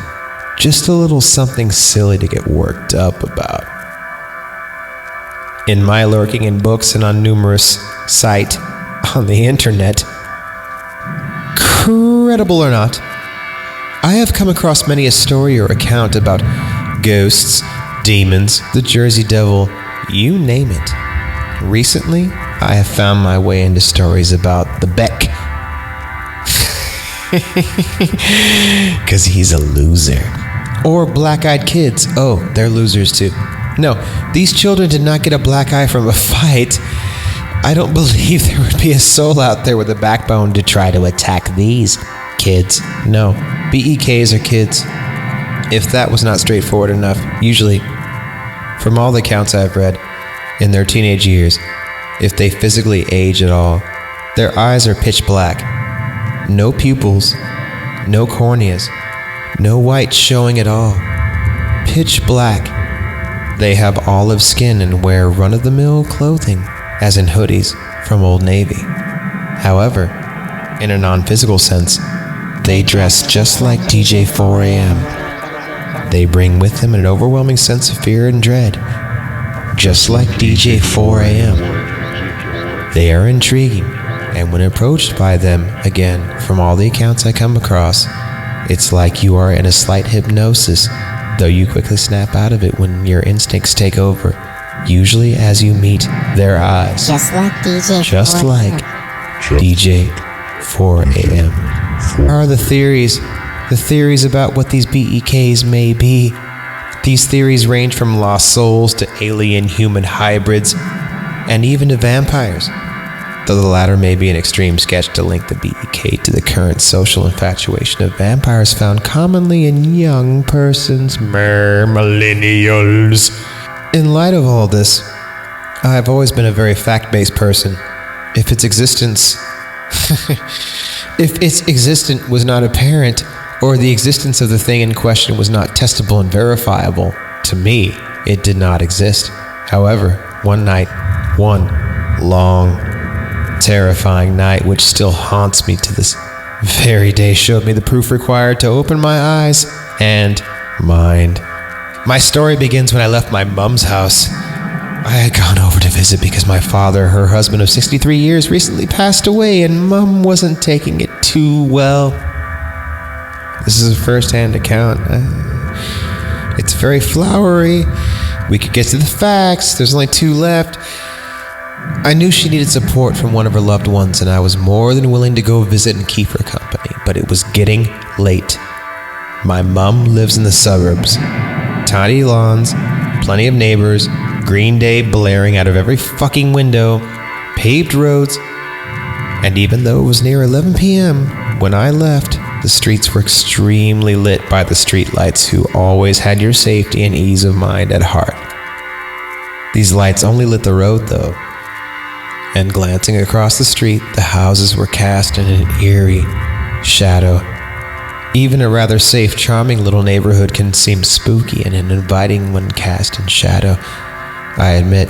Just a little something silly to get worked up about. In my lurking in books and on numerous sites on the internet, credible or not, I have come across many a story or account about ghosts, demons, the Jersey Devil, you name it. Recently, I have found my way into stories about the Beck. 'Cause he's a loser. Or black-eyed kids. Oh, they're losers too. No, these children did not get a black eye from a fight. I don't believe there would be a soul out there with a backbone to try to attack these kids. No, BEKs are kids. If that was not straightforward enough, usually, from all the accounts I've read, in their teenage years, if they physically age at all, their eyes are pitch black. No pupils, no corneas, no white showing at all. Pitch black. They have olive skin and wear run-of-the-mill clothing, as in hoodies from Old Navy. However, in a non-physical sense, they dress just like DJ4AM. They bring with them an overwhelming sense of fear and dread, just like DJ4AM. They are intriguing, and when approached by them, again, from all the accounts I come across, it's like you are in a slight hypnosis, though you quickly snap out of it when your instincts take over, usually as you meet their eyes. Just like DJ4AM. Just like DJ4AM. Are the theories about what these BEKs may be. These theories range from lost souls to alien-human hybrids, and even to vampires, though the latter may be an extreme sketch to link the BEK to the current social infatuation of vampires found commonly in young persons, millennials. In light of all this, I have always been a very fact-based person. If its existence was not apparent, or the existence of the thing in question was not testable and verifiable, to me, it did not exist. However, one night, one long, terrifying night, which still haunts me to this very day, showed me the proof required to open my eyes and mind. My story begins when I left my mom's house. I had gone over to visit because my father, her husband of 63 years, recently passed away, and Mom wasn't taking it too well. This is a first-hand account. It's very flowery. We could get to the facts. There's only 2 left. I knew she needed support from one of her loved ones, and I was more than willing to go visit and keep her company, but it was getting late. My mom lives in the suburbs. Tiny lawns, plenty of neighbors, Green Day blaring out of every fucking window, paved roads, and even though it was near 11 p.m. when I left, the streets were extremely lit by the streetlights who always had your safety and ease of mind at heart. These lights only lit the road, though, and glancing across the street, the houses were cast in an eerie shadow. Even a rather safe, charming little neighborhood can seem spooky and inviting when cast in shadow. I admit,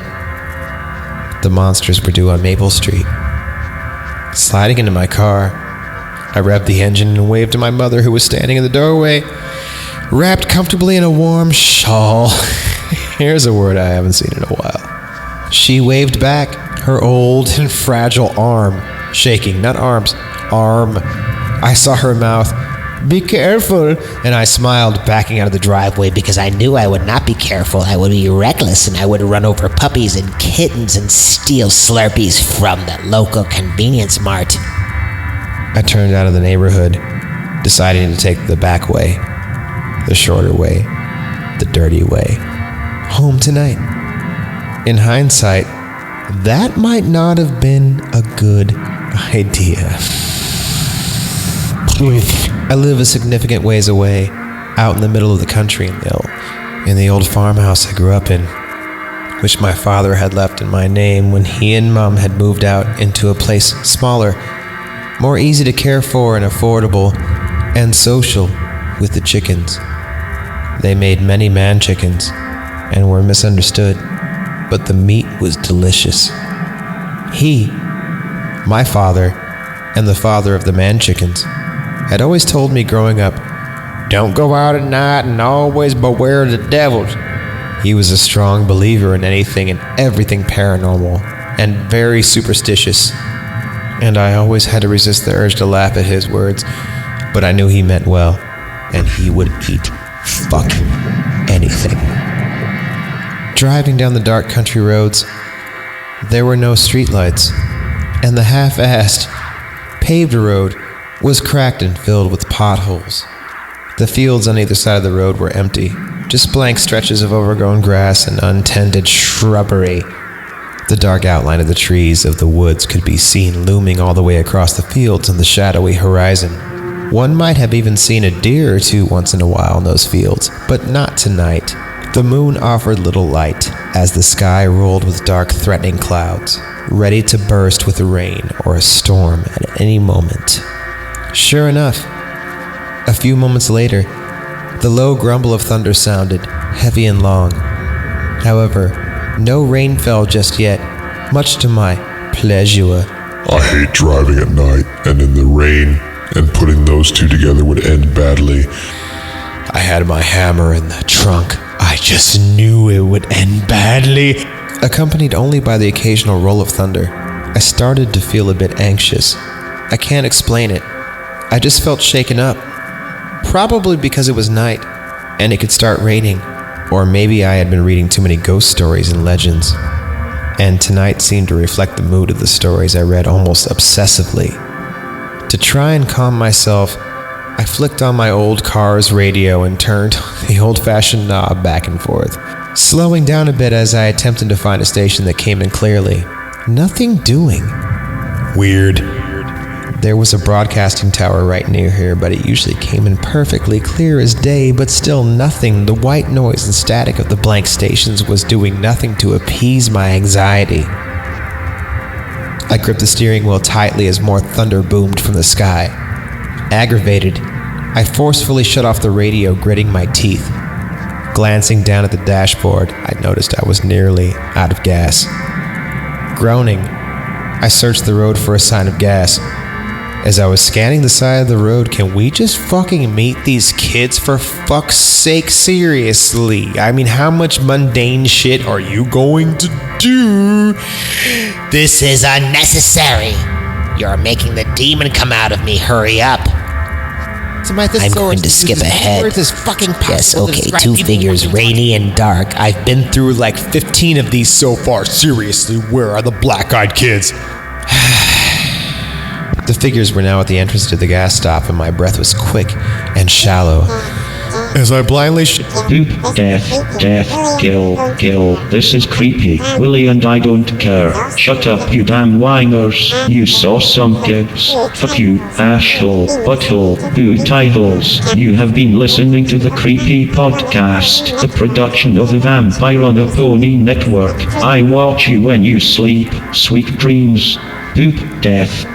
the monsters were due on Maple Street. Sliding into my car, I revved the engine and waved to my mother, who was standing in the doorway, wrapped comfortably in a warm shawl. Here's a word I haven't seen in a while. She waved back, her old and fragile arm shaking, not arms, arm. I saw her mouth, "Be careful," and I smiled, backing out of the driveway Because I knew I would not be careful. I would be reckless, and I would run over puppies and kittens and steal Slurpees from the local convenience mart. I turned out of the neighborhood, deciding to take the back way, the shorter way, the dirty way, home tonight. In hindsight, that might not have been a good idea. I live a significant ways away, out in the middle of the country in the old farmhouse I grew up in. which my father had left in my name when he and Mom had moved out into a place smaller, more easy to care for and affordable, and social with the chickens. They made many man chickens and were misunderstood, but the meat was delicious. He, my father, and the father of the man chickens, had always told me growing up, "Don't go out at night and always beware of the devils." He was a strong believer in anything and everything paranormal, and very superstitious, and I always had to resist the urge to laugh at his words, but I knew he meant well, and he would eat fucking anything. Driving down the dark country roads, there were no streetlights, and the half-assed, paved road was cracked and filled with potholes. The fields on either side of the road were empty, just blank stretches of overgrown grass and untended shrubbery. The dark outline of the trees of the woods could be seen looming all the way across the fields on the shadowy horizon. One might have even seen a deer or two once in a while in those fields, but not tonight. The moon offered little light as the sky rolled with dark, threatening clouds, ready to burst with rain or a storm at any moment. Sure enough, a few moments later, the low grumble of thunder sounded, heavy and long. However, no rain fell just yet, much to my pleasure. I hate driving at night and in the rain, and putting those two together would end badly. I had my hammer in the trunk. I just knew it would end badly. Accompanied only by the occasional roll of thunder, I started to feel a bit anxious. I can't explain it. I just felt shaken up. Probably because it was night, and it could start raining. Or maybe I had been reading too many ghost stories and legends. And tonight seemed to reflect the mood of the stories I read almost obsessively. To try and calm myself, I flicked on my old car's radio and turned the old-fashioned knob back and forth, slowing down a bit as I attempted to find a station that came in clearly. Nothing doing. Weird. There was a broadcasting tower right near here, but it usually came in perfectly clear as day, but still nothing. The white noise and static of the blank stations was doing nothing to appease my anxiety. I gripped the steering wheel tightly as more thunder boomed from the sky. Aggravated, I forcefully shut off the radio, gritting my teeth. Glancing down at the dashboard, I noticed I was nearly out of gas. Groaning, I searched the road for a sign of gas. As I was scanning the side of the road, can we just fucking meet these kids for fuck's sake? Seriously. I mean, how much mundane shit are you going to do? This is unnecessary. You're making the demon come out of me. Hurry up. I'm going to skip ahead. Yes, okay, two figures, rainy and dark. I've been through like 15 of these so far. Seriously, where are the black-eyed kids? The figures were now at the entrance to the gas stop, and my breath was quick and shallow. As I blindly Death, kill. This is creepy. Willie and I don't care. Shut up, you damn whiners. You saw some kids. Fuck you, asshole, butthole, boot holes. You have been listening to the Creepy Podcast, the production of the Vampire on a Pony Network. I watch you when you sleep. Sweet dreams. Boop, death,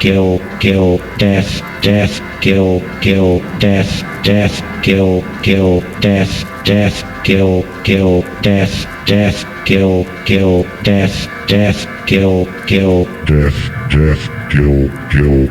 kill, death, kill, death, kill, death, kill, death, kill, death, kill, Death, kill.